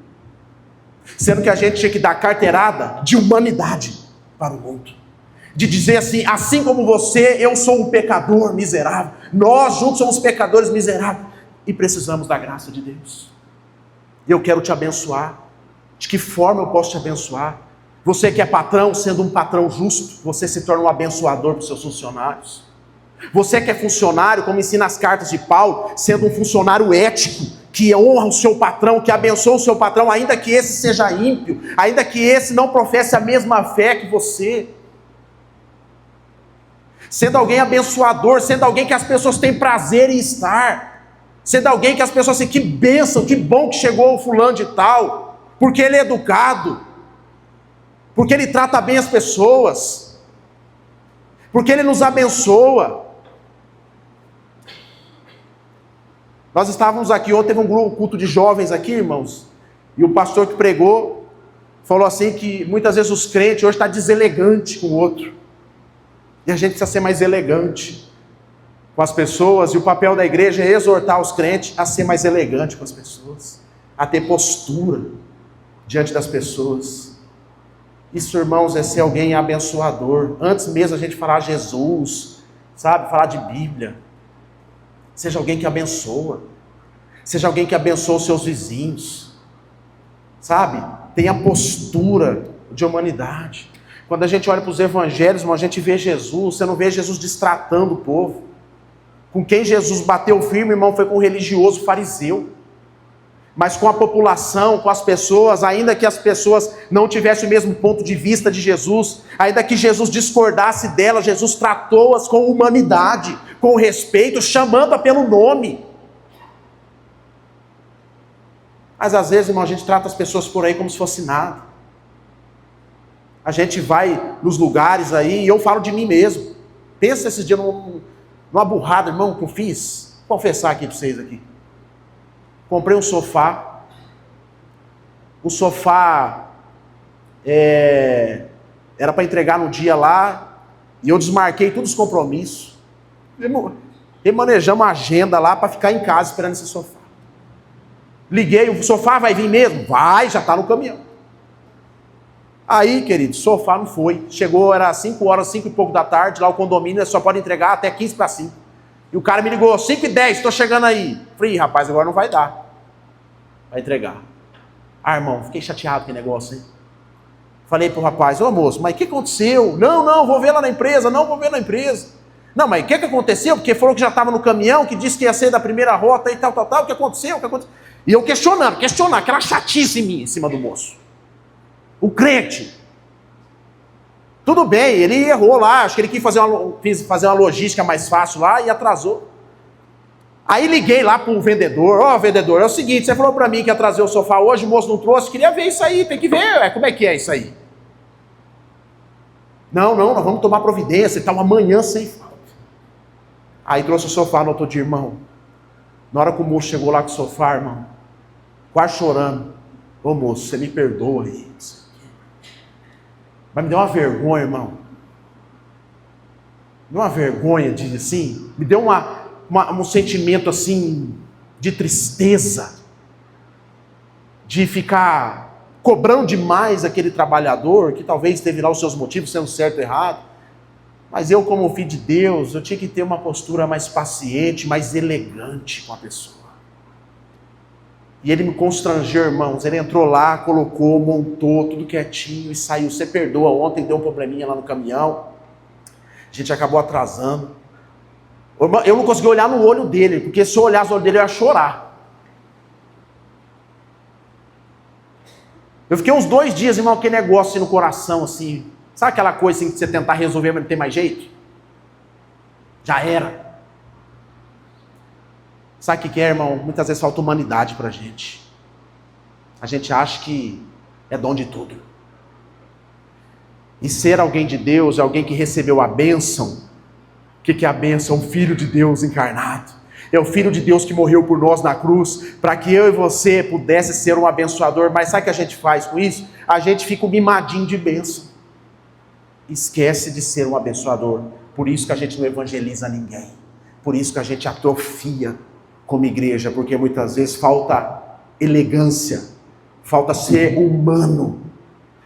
Speaker 1: sendo que a gente tinha que dar carteirada de humanidade para o mundo, de dizer assim: assim como você, eu sou um pecador miserável, nós juntos somos pecadores miseráveis, e precisamos da graça de Deus. Eu quero te abençoar. De que forma eu posso te abençoar? Você que é patrão, sendo um patrão justo, você se torna um abençoador para os seus funcionários. Você que é funcionário, como ensina as cartas de Paulo, sendo um funcionário ético, que honra o seu patrão, que abençoa o seu patrão, ainda que esse seja ímpio, ainda que esse não professe a mesma fé que você. Sendo alguém abençoador, sendo alguém que as pessoas têm prazer em estar, sendo alguém que as pessoas dizem, que bênção, que bom que chegou o fulano de tal, porque ele é educado, porque ele trata bem as pessoas, porque ele nos abençoa. Nós estávamos aqui ontem, teve um culto de jovens aqui, irmãos, e o pastor que pregou falou assim que muitas vezes os crentes hoje estão deselegantes com o outro, e a gente precisa ser mais elegante com as pessoas, e o papel da igreja é exortar os crentes a ser mais elegante com as pessoas, a ter postura diante das pessoas. Isso, irmãos, é ser alguém abençoador. Antes mesmo a gente falar Jesus, sabe, falar de Bíblia, seja alguém que abençoa, seja alguém que abençoa os seus vizinhos, sabe, tenha postura de humanidade. Quando a gente olha para os evangelhos, a gente vê Jesus, você não vê Jesus destratando o povo. Com quem Jesus bateu firme, irmão, foi com o religioso fariseu. Mas com a população, com as pessoas, ainda que as pessoas não tivessem o mesmo ponto de vista de Jesus, ainda que Jesus discordasse delas, Jesus tratou-as com humanidade, com respeito, chamando-a pelo nome. Mas às vezes, irmão, a gente trata as pessoas por aí como se fosse nada. A gente vai nos lugares aí, e eu falo de mim mesmo. Pensa esses dias numa burrada, irmão, que eu fiz. Vou confessar aqui para vocês aqui. Comprei um sofá. O sofá era para entregar no dia lá, e eu desmarquei todos os compromissos. Remanejamos a agenda lá para ficar em casa esperando esse sofá. Liguei, o sofá vai vir mesmo? Vai, já está no caminhão. Aí, querido, o sofá não foi. Chegou, era 5 horas, 5 e pouco da tarde, lá o condomínio só pode entregar até 15 para 5. E o cara me ligou, 5h10, estou chegando aí. Falei, rapaz, agora não vai dar. Vai entregar. Ah, irmão, fiquei chateado com o negócio, hein? Falei pro rapaz, ô moço, mas o que aconteceu? Não, vou ver lá na empresa, não, vou ver na empresa. Não, mas o que aconteceu? Porque falou que já estava no caminhão, que disse que ia ser da primeira rota e tal, o que aconteceu? O que aconteceu? E eu questionando, aquela chatice em mim, em cima do moço. O crente. Tudo bem, ele errou lá, acho que ele quis fazer uma logística mais fácil lá e atrasou. Aí liguei lá para o vendedor, vendedor, é o seguinte, você falou para mim que ia trazer o sofá hoje, o moço não trouxe, queria ver isso aí, tem que ver, como é que é isso aí? Não, nós vamos tomar providência e tal, amanhã sem falta. Aí trouxe o sofá no outro dia, irmão. Na hora que o moço chegou lá com o sofá, irmão, quase chorando, ô moço, você me perdoa aí. Mas me deu uma vergonha, irmão. Me deu uma vergonha, diz assim, me deu um sentimento assim, de tristeza, de ficar cobrando demais aquele trabalhador, que talvez teve lá os seus motivos, sendo certo ou errado, mas eu como filho de Deus, eu tinha que ter uma postura mais paciente, mais elegante com a pessoa. E ele me constrangeu, irmãos, ele entrou lá, colocou, montou, tudo quietinho e saiu. Você perdoa, ontem deu um probleminha lá no caminhão, a gente acabou atrasando. Eu não consegui olhar no olho dele, porque se eu olhasse no olho dele eu ia chorar. Eu fiquei uns 2 dias, irmão, aquele negócio assim no coração, assim, sabe aquela coisa assim que você tentar resolver, mas não tem mais jeito? Já era. Sabe o que é, irmão? Muitas vezes falta humanidade pra gente. A gente acha que é dom de tudo. E ser alguém de Deus é alguém que recebeu a bênção. O que é a bênção? Um filho de Deus encarnado. É o Filho de Deus que morreu por nós na cruz, para que eu e você pudesse ser um abençoador. Mas sabe o que a gente faz com isso? A gente fica um mimadinho de bênção. Esquece de ser um abençoador. Por isso que a gente não evangeliza ninguém. Por isso que a gente atrofia como igreja, porque muitas vezes falta elegância, falta ser humano.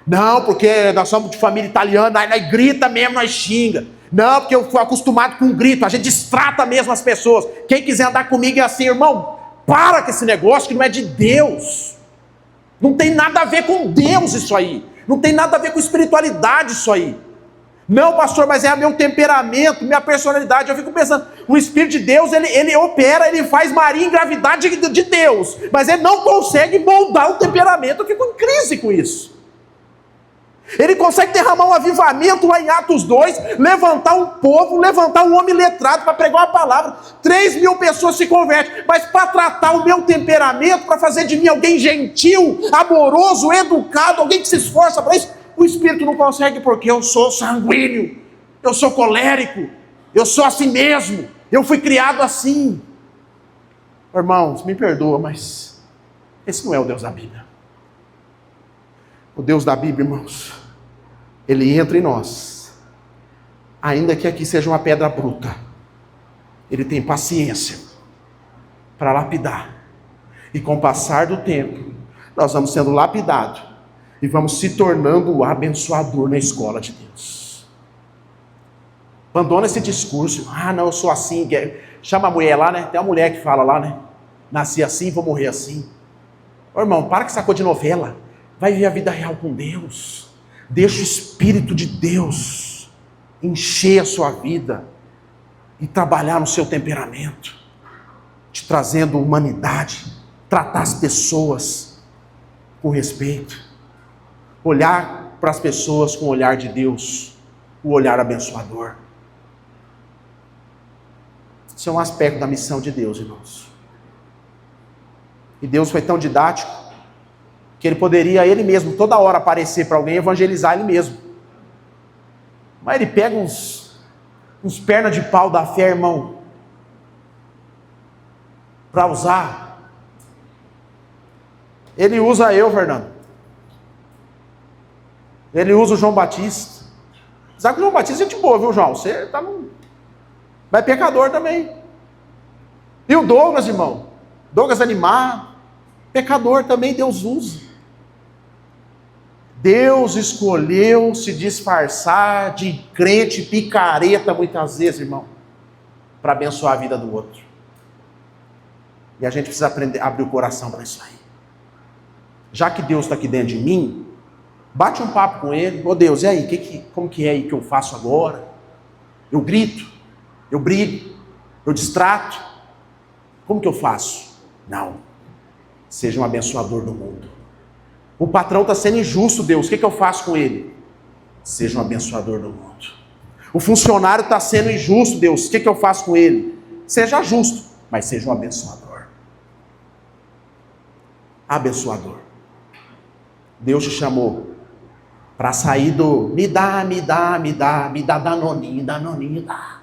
Speaker 1: Não, porque nós somos de família italiana, aí nós grita mesmo, nós xinga. Não, porque eu fui acostumado com grito, a gente destrata mesmo as pessoas. Quem quiser andar comigo é assim, irmão, para com esse negócio que não é de Deus. Não tem nada a ver com Deus isso aí. Não tem nada a ver com espiritualidade isso aí. Não, pastor, mas é meu temperamento, minha personalidade. Eu fico pensando, o Espírito de Deus, ele opera, ele faz Maria engravidar de Deus, mas ele não consegue moldar o temperamento. Eu fico em crise com isso. Ele consegue derramar um avivamento lá em Atos 2, levantar um povo, levantar um homem letrado para pregar uma palavra, 3.000 pessoas se convertem, mas para tratar o meu temperamento, para fazer de mim alguém gentil, amoroso, educado, alguém que se esforça para isso, o Espírito não consegue, porque eu sou sanguíneo, eu sou colérico, eu sou assim mesmo, eu fui criado assim. Irmãos, me perdoa, mas esse não é o Deus da Bíblia. O Deus da Bíblia, irmãos, Ele entra em nós, ainda que aqui seja uma pedra bruta, Ele tem paciência para lapidar, e com o passar do tempo, nós vamos sendo lapidados, e vamos se tornando o abençoador na escola de Deus. Abandona esse discurso, não, eu sou assim, chama a mulher lá, né? Tem uma mulher que fala lá, né? Nasci assim, vou morrer assim. Ô irmão, para com essa coisa de novela. Vai viver a vida real com Deus. Deixa o Espírito de Deus encher a sua vida e trabalhar no seu temperamento, te trazendo humanidade, tratar as pessoas com respeito, olhar para as pessoas com o olhar de Deus, o olhar abençoador. Isso é um aspecto da missão de Deus, irmãos. E Deus foi tão didático que Ele poderia, Ele mesmo, toda hora aparecer para alguém e evangelizar Ele mesmo. Mas Ele pega uns pernas de pau da fé, irmão, para usar. Ele usa eu, Fernando. Ele usa o João Batista. Sabe que o João Batista é gente boa, viu, João? Você tá num... Mas é pecador também. E o Douglas, irmão? Douglas animado. Pecador também, Deus usa. Deus escolheu se disfarçar de crente picareta muitas vezes, irmão, para abençoar a vida do outro. E a gente precisa aprender a abrir o coração para isso aí. Já que Deus está aqui dentro de mim, bate um papo com Ele. Ô Deus, e aí, como que é aí que eu faço agora? Eu grito, eu brigo, eu distrato. Como que eu faço? Não. Seja um abençoador do mundo. O patrão está sendo injusto, Deus. O que eu faço com ele? Seja um abençoador do mundo. O funcionário está sendo injusto, Deus. O que eu faço com ele? Seja justo, mas seja um abençoador. Abençoador. Deus te chamou para sair do me dá danoninho, dá.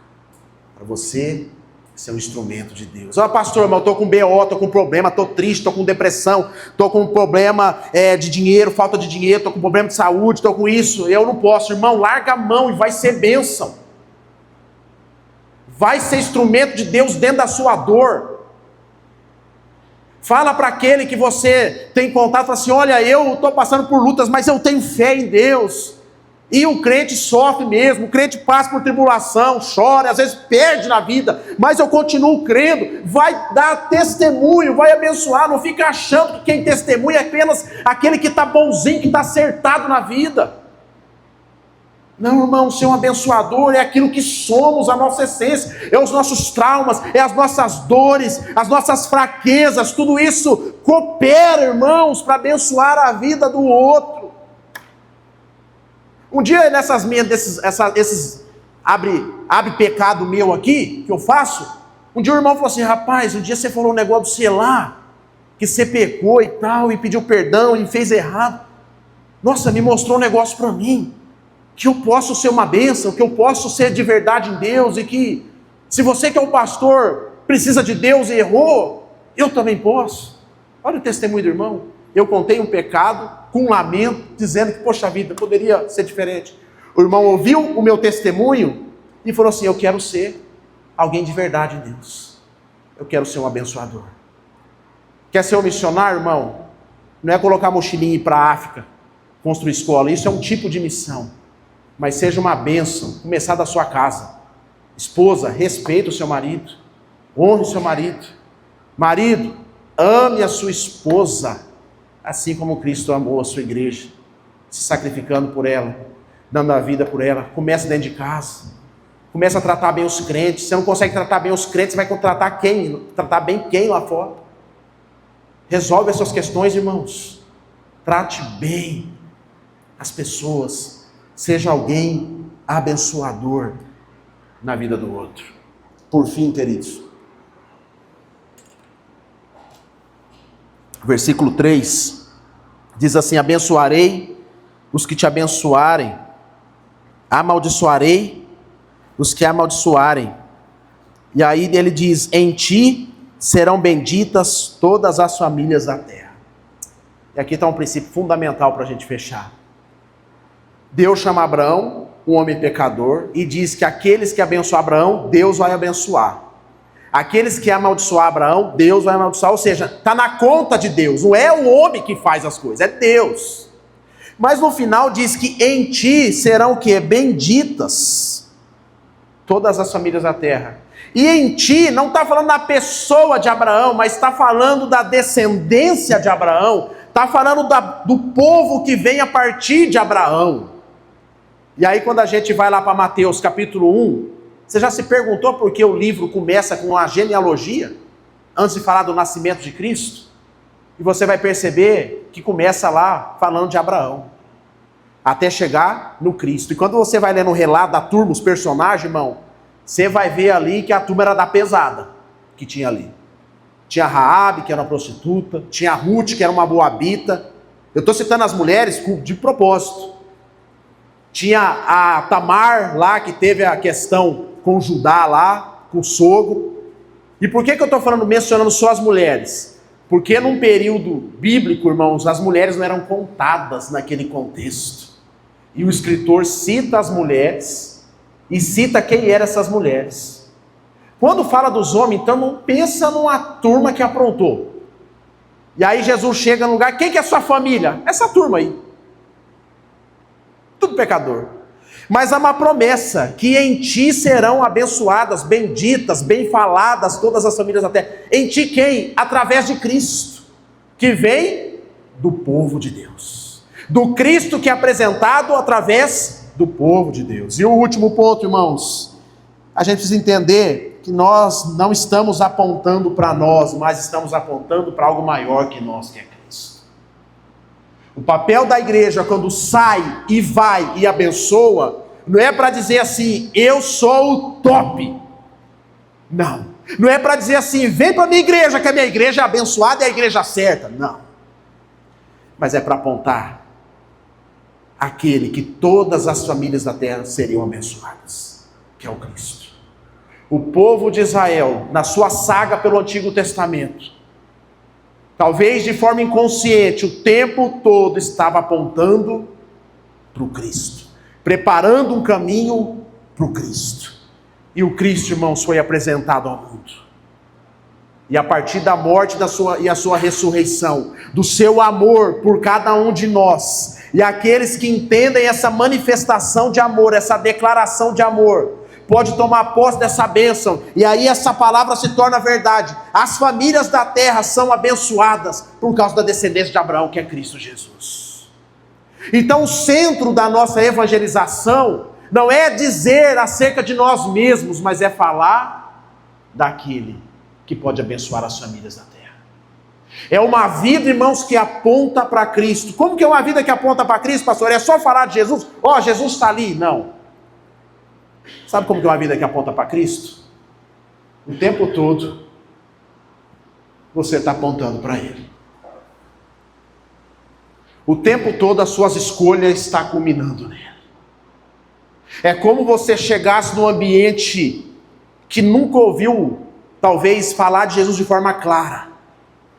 Speaker 1: Para você ser um instrumento de Deus. Pastor, mas eu estou com BO, estou com problema, estou triste, estou com depressão, estou com problema de dinheiro, falta de dinheiro, estou com problema de saúde, estou com isso, eu não posso. Irmão, larga a mão e vai ser bênção. Vai ser instrumento de Deus dentro da sua dor. Fala para aquele que você tem contato, fala assim, olha, eu estou passando por lutas, mas eu tenho fé em Deus. E o crente sofre mesmo, o crente passa por tribulação, chora, às vezes perde na vida, mas eu continuo crendo, vai dar testemunho, vai abençoar, não fica achando que quem testemunha é apenas aquele que está bonzinho, que está acertado na vida. Não, irmão, ser um abençoador é aquilo que somos, a nossa essência, é os nossos traumas, é as nossas dores, as nossas fraquezas, tudo isso coopera, irmãos, para abençoar a vida do outro. Um dia esses abre pecado meu aqui, que eu faço, um dia o irmão falou assim, rapaz, um dia você falou um negócio de você lá, que você pecou e tal, e pediu perdão, e fez errado. Nossa, me mostrou um negócio para mim, que eu posso ser uma bênção, que eu posso ser de verdade em Deus, e que se você que é o pastor precisa de Deus e errou, eu também posso. Olha o testemunho do irmão. Eu contei um pecado com um lamento, dizendo que, poxa vida, poderia ser diferente. O irmão ouviu o meu testemunho e falou assim, eu quero ser alguém de verdade em Deus. Eu quero ser um abençoador. Quer ser um missionário, irmão? Não é colocar mochilinha e ir para a África, construir escola. Isso é um tipo de missão. Mas seja uma bênção, começar da sua casa. Esposa, respeite o seu marido. Honre o seu marido. Marido, ame a sua esposa, assim como Cristo amou a sua igreja, se sacrificando por ela. dando a vida por ela. Começa dentro de casa. Começa a tratar bem os crentes. Se você não consegue tratar bem os crentes, você vai tratar bem quem lá fora? Resolve essas questões, irmãos. Trate bem as pessoas. Seja alguém abençoador na vida do outro. Por fim, queridos, versículo 3 diz assim: abençoarei os que te abençoarem, amaldiçoarei os que amaldiçoarem. E aí ele diz: em ti serão benditas todas as famílias da terra. E aqui está um princípio fundamental para a gente fechar. Deus chama Abraão, um homem pecador, e diz que aqueles que abençoam Abraão, Deus vai abençoar. Aqueles que amaldiçoar Abraão, Deus vai amaldiçoar. Ou seja, está na conta de Deus. Não é o homem que faz as coisas, é Deus. Mas no final diz que em ti serão o quê? Benditas todas as famílias da terra. E em ti, não está falando da pessoa de Abraão, mas está falando da descendência de Abraão. Está falando do povo que vem a partir de Abraão. E aí quando a gente vai lá para Mateus capítulo 1, você já se perguntou por que o livro começa com uma genealogia, antes de falar do nascimento de Cristo? E você vai perceber que começa lá falando de Abraão, até chegar no Cristo. E quando você vai ler no relato da turma, os personagens, irmão, você vai ver ali que a turma era da pesada, que tinha ali. Tinha Raabe, que era uma prostituta, tinha Ruth, que era uma moabita. Eu estou citando as mulheres de propósito. Tinha a Tamar lá, que teve a questão com Judá lá, com o sogro. E por que eu estou mencionando só as mulheres? Porque num período bíblico, irmãos, as mulheres não eram contadas naquele contexto. E o escritor cita as mulheres e cita quem eram essas mulheres. Quando fala dos homens, então não pensa numa turma que aprontou. E aí Jesus chega no lugar, quem que é sua família? Essa turma aí. Tudo pecador. Mas há uma promessa, que em ti serão abençoadas, benditas, bem faladas todas as famílias da terra. Em ti quem? Através de Cristo, que vem do povo de Deus. Do Cristo que é apresentado através do povo de Deus. E o último ponto, irmãos, a gente precisa entender que nós não estamos apontando para nós, mas estamos apontando para algo maior que nós, que é Cristo. O papel da igreja, quando sai e vai e abençoa, não é para dizer assim, eu sou o top. Não. Não é para dizer assim, vem para a minha igreja, que a minha igreja é abençoada e a igreja certa. Não. Mas é para apontar aquele que todas as famílias da terra seriam abençoadas, que é o Cristo. O povo de Israel, na sua saga pelo Antigo Testamento, talvez de forma inconsciente, o tempo todo estava apontando para o Cristo, preparando um caminho para o Cristo. E o Cristo, irmãos, foi apresentado ao mundo. E a partir da morte e a sua ressurreição, do seu amor por cada um de nós, e aqueles que entendem essa manifestação de amor, essa declaração de amor, pode tomar posse dessa bênção, e aí essa palavra se torna verdade. As famílias da terra são abençoadas por causa da descendência de Abraão, que é Cristo Jesus. Então o centro da nossa evangelização não é dizer acerca de nós mesmos, mas é falar daquele que pode abençoar as famílias da terra. É uma vida, irmãos, que aponta para Cristo. Como que é uma vida que aponta para Cristo, pastor? É só falar de Jesus? Jesus está ali. Não. Sabe como que é uma vida que aponta para Cristo? O tempo todo você está apontando para Ele. O tempo todo as suas escolhas estão culminando nele. É como você chegasse num ambiente que nunca ouviu, talvez, falar de Jesus de forma clara,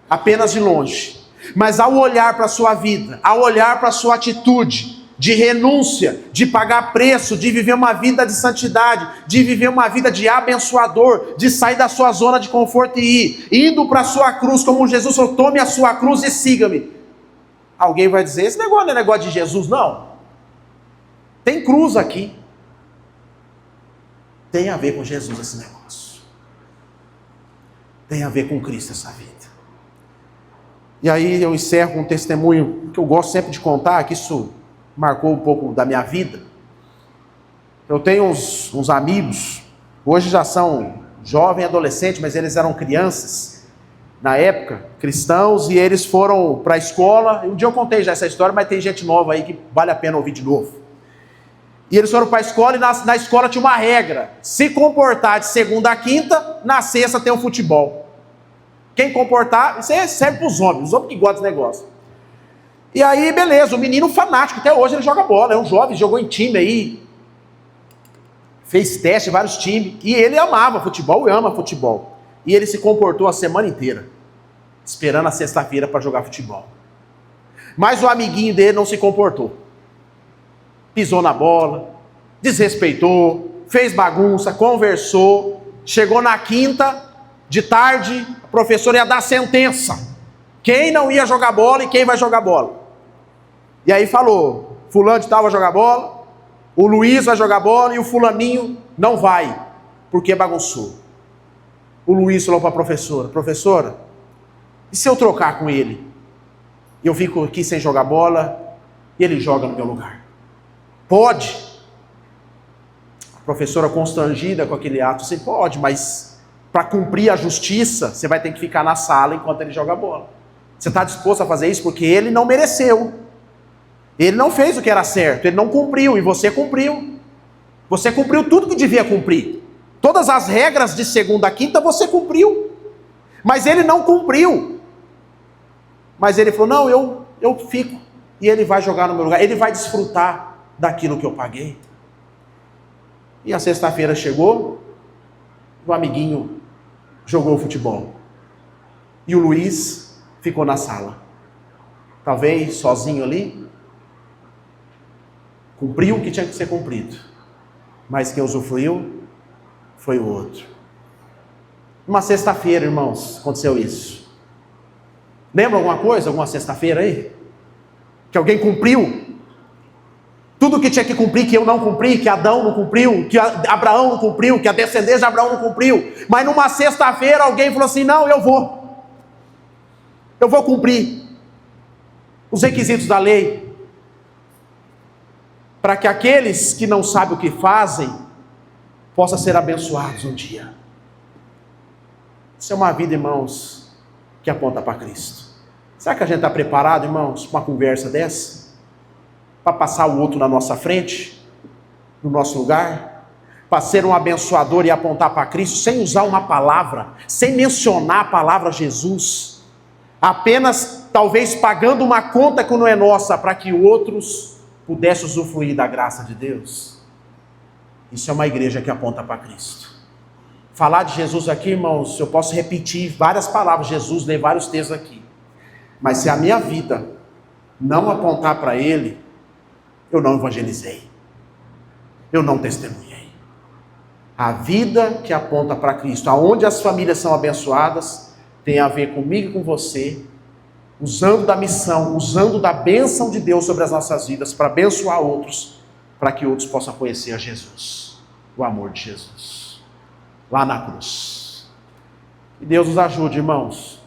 Speaker 1: apenas de longe. Mas ao olhar para a sua vida, ao olhar para a sua atitude, de renúncia, de pagar preço, de viver uma vida de santidade, de viver uma vida de abençoador, de sair da sua zona de conforto e ir, indo para a sua cruz, como Jesus falou, tome a sua cruz e siga-me. Alguém vai dizer, esse negócio não é negócio de Jesus, não. Tem cruz aqui. Tem a ver com Jesus esse negócio. Tem a ver com Cristo essa vida. E aí eu encerro com um testemunho que eu gosto sempre de contar, que isso marcou um pouco da minha vida. Eu tenho uns amigos, hoje já são jovens, adolescentes, mas eles eram crianças, na época, cristãos, e eles foram para a escola. Um dia eu contei já essa história, mas tem gente nova aí que vale a pena ouvir de novo. E eles foram para a escola, e na escola tinha uma regra: se comportar de segunda a quinta, na sexta tem o futebol. Quem comportar, isso aí serve para os homens que gostam desse negócio. E aí, beleza, o menino fanático, até hoje ele joga bola, é um jovem, jogou em time aí, fez teste em vários times, e ele amava futebol e ama futebol. E ele se comportou a semana inteira, esperando a sexta-feira para jogar futebol. Mas o amiguinho dele não se comportou. Pisou na bola, desrespeitou, fez bagunça, conversou. Chegou na quinta, de tarde, a professora ia dar sentença. Quem não ia jogar bola e quem vai jogar bola. E aí falou, fulano de tal vai jogar bola, o Luiz vai jogar bola e o fulaninho não vai, porque bagunçou. O Luiz falou para a professora: professora, e se eu trocar com ele? Eu fico aqui sem jogar bola e ele joga no meu lugar. Pode? A professora, constrangida com aquele ato, assim, pode, mas para cumprir a justiça, você vai ter que ficar na sala enquanto ele joga bola. Você está disposto a fazer isso? Porque ele não mereceu. Ele não fez o que era certo, ele não cumpriu, e você cumpriu. Você cumpriu tudo que devia cumprir. Todas as regras de segunda a quinta você cumpriu. Mas ele não cumpriu. Mas ele falou: não, eu fico, e ele vai jogar no meu lugar, ele vai desfrutar daquilo que eu paguei. E a sexta-feira chegou, o amiguinho jogou futebol. E o Luiz ficou na sala. Talvez sozinho ali. Cumpriu o que tinha que ser cumprido. Mas quem usufruiu foi o outro. Uma sexta-feira, irmãos, aconteceu isso. Lembra alguma coisa? Alguma sexta-feira aí? Que alguém cumpriu tudo o que tinha que cumprir, que eu não cumpri, que Adão não cumpriu, que Abraão não cumpriu, que a descendência de Abraão não cumpriu. Mas numa sexta-feira alguém falou assim: não, eu vou cumprir os requisitos da lei, para que aqueles que não sabem o que fazem possam ser abençoados um dia. Isso é uma vida, irmãos, que aponta para Cristo. Será que a gente está preparado, irmãos, para uma conversa dessa? Para passar o outro na nossa frente, no nosso lugar? Para ser um abençoador e apontar para Cristo, sem usar uma palavra, sem mencionar a palavra Jesus, apenas talvez pagando uma conta que não é nossa, para que outros pudessem usufruir da graça de Deus? Isso é uma igreja que aponta para Cristo. Falar de Jesus aqui, irmãos, eu posso repetir várias palavras de Jesus, ler vários textos aqui, mas se a minha vida não apontar para Ele, eu não evangelizei, eu não testemunhei. A vida que aponta para Cristo, aonde as famílias são abençoadas, tem a ver comigo e com você, usando da missão, usando da bênção de Deus sobre as nossas vidas, para abençoar outros, para que outros possam conhecer a Jesus, o amor de Jesus, lá na cruz. Que Deus nos ajude, irmãos,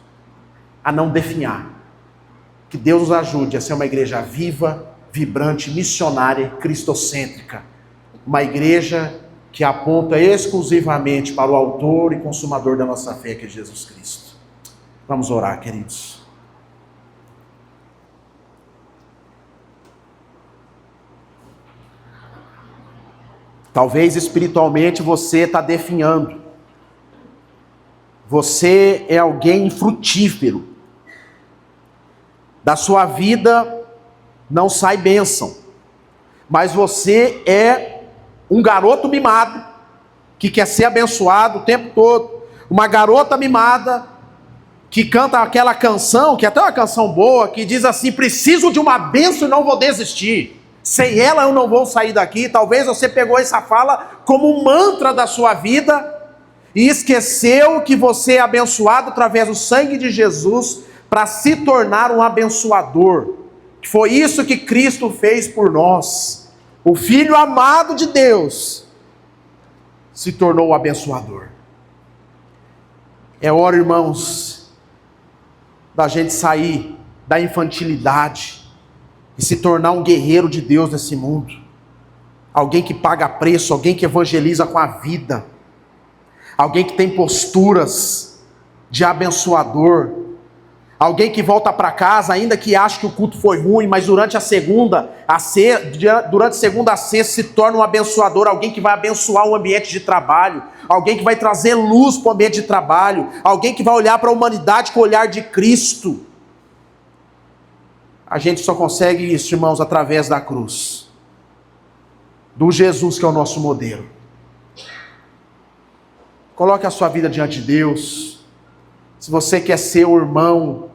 Speaker 1: a não definhar. Que Deus nos ajude a ser uma igreja viva, vibrante, missionária, cristocêntrica. Uma igreja que aponta exclusivamente para o autor e consumador da nossa fé, que é Jesus Cristo. Vamos orar, queridos. Talvez espiritualmente você está definhando. Você é alguém infrutífero. Da sua vida não sai bênção. Mas você é um garoto mimado, que quer ser abençoado o tempo todo. Uma garota mimada, que canta aquela canção, que é até uma canção boa, que diz assim: preciso de uma bênção e não vou desistir. Sem ela eu não vou sair daqui. Talvez você pegou essa fala como um mantra da sua vida e esqueceu que você é abençoado através do sangue de Jesus para se tornar um abençoador. Foi isso que Cristo fez por nós. O Filho amado de Deus se tornou o abençoador. É hora, irmãos, da gente sair da infantilidade e se tornar um guerreiro de Deus nesse mundo. alguém que paga preço, alguém que evangeliza com a vida, alguém que tem posturas de abençoador, alguém que volta para casa, ainda que ache que o culto foi ruim, mas durante a segunda a sexta se torna um abençoador, alguém que vai abençoar o ambiente de trabalho, alguém que vai trazer luz para o ambiente de trabalho, alguém que vai olhar para a humanidade com o olhar de Cristo. A gente só consegue isso, irmãos, através da cruz, do Jesus que é o nosso modelo. Coloque a sua vida diante de Deus. Se você quer ser o irmão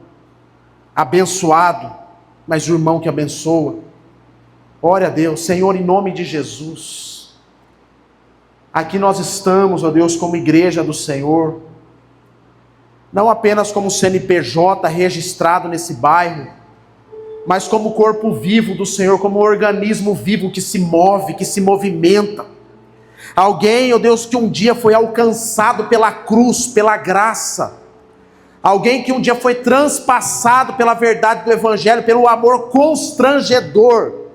Speaker 1: abençoado, mas o irmão que abençoa, ore a Deus. Senhor, em nome de Jesus, aqui nós estamos, ó Deus, como igreja do Senhor, não apenas como CNPJ registrado nesse bairro, mas como corpo vivo do Senhor, como um organismo vivo que se move, que se movimenta. Alguém, ó Deus, que um dia foi alcançado pela cruz, pela graça. Alguém que um dia foi transpassado pela verdade do Evangelho, pelo amor constrangedor,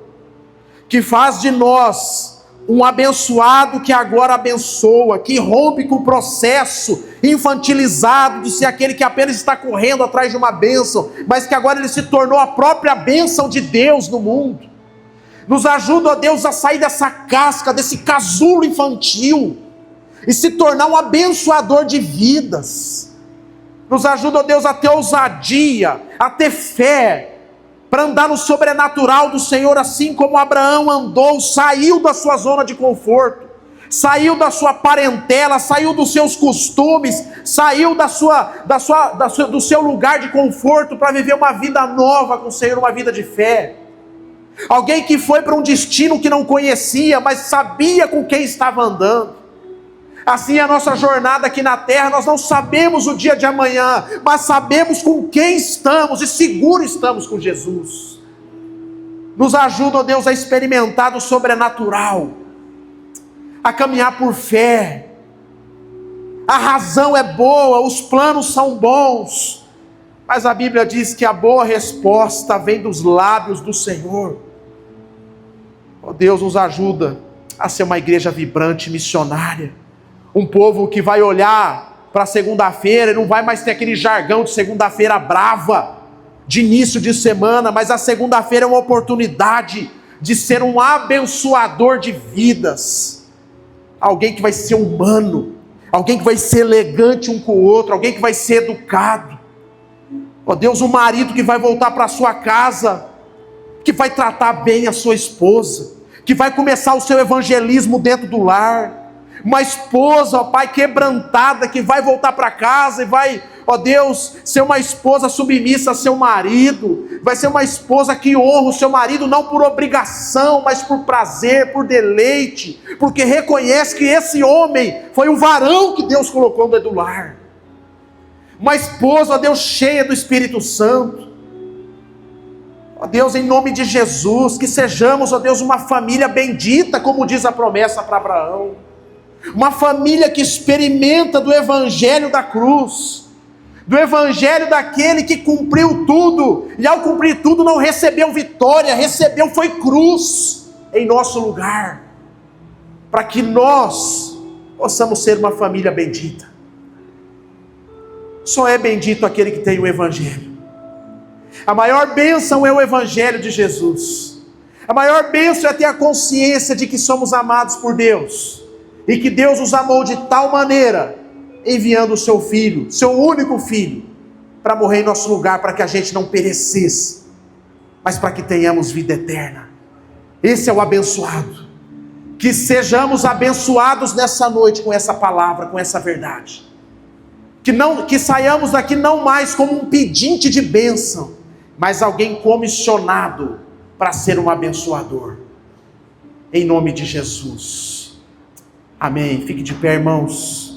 Speaker 1: que faz de nós um abençoado que agora abençoa, que rompe com o processo infantilizado de ser aquele que apenas está correndo atrás de uma bênção, mas que agora ele se tornou a própria bênção de Deus no mundo. Nos ajuda, ó Deus, a sair dessa casca, desse casulo infantil, e se tornar um abençoador de vidas. Nos ajuda, ó Deus, a ter ousadia, a ter fé, para andar no sobrenatural do Senhor, assim como Abraão andou, saiu da sua zona de conforto, saiu da sua parentela, saiu dos seus costumes, saiu do seu lugar de conforto para viver uma vida nova com o Senhor, uma vida de fé. Alguém que foi para um destino que não conhecia, mas sabia com quem estava andando. Assim é a nossa jornada aqui na terra, nós não sabemos o dia de amanhã, mas sabemos com quem estamos, e seguro estamos com Jesus. Nos ajuda, ó Deus, a experimentar do sobrenatural, a caminhar por fé. A razão é boa, os planos são bons, mas a Bíblia diz que a boa resposta vem dos lábios do Senhor. Ó Deus, nos ajuda a ser uma igreja vibrante, missionária. Um povo que vai olhar para segunda-feira e não vai mais ter aquele jargão de segunda-feira brava, de início de semana, mas a segunda-feira é uma oportunidade de ser um abençoador de vidas. Alguém que vai ser humano, alguém que vai ser elegante um com o outro, alguém que vai ser educado. Ó Deus, um marido que vai voltar para sua casa, que vai tratar bem a sua esposa, que vai começar o seu evangelismo dentro do lar. Uma esposa, ó Pai, quebrantada, que vai voltar para casa e vai, ó Deus, ser uma esposa submissa a seu marido. Vai ser uma esposa que honra o seu marido, não por obrigação, mas por prazer, por deleite, porque reconhece que esse homem foi o varão que Deus colocou dentro do lar. Uma esposa, ó Deus, cheia do Espírito Santo. Ó Deus, em nome de Jesus, que sejamos, ó Deus, uma família bendita, como diz a promessa para Abraão. Uma família que experimenta do evangelho da cruz, do evangelho daquele que cumpriu tudo, e ao cumprir tudo não recebeu vitória, recebeu foi cruz em nosso lugar, para que nós possamos ser uma família bendita. Só é bendito aquele que tem o evangelho. A maior bênção é o evangelho de Jesus. A maior bênção é ter a consciência de que somos amados por Deus, e que Deus nos amou de tal maneira, enviando o seu Filho, seu único Filho, para morrer em nosso lugar, para que a gente não perecesse, mas para que tenhamos vida eterna. Esse é o abençoado. Que sejamos abençoados nessa noite com essa palavra, com essa verdade. Que saiamos daqui não mais como um pedinte de bênção, mas alguém comissionado para ser um abençoador. Em nome de Jesus. Amém. Fique de pé, irmãos.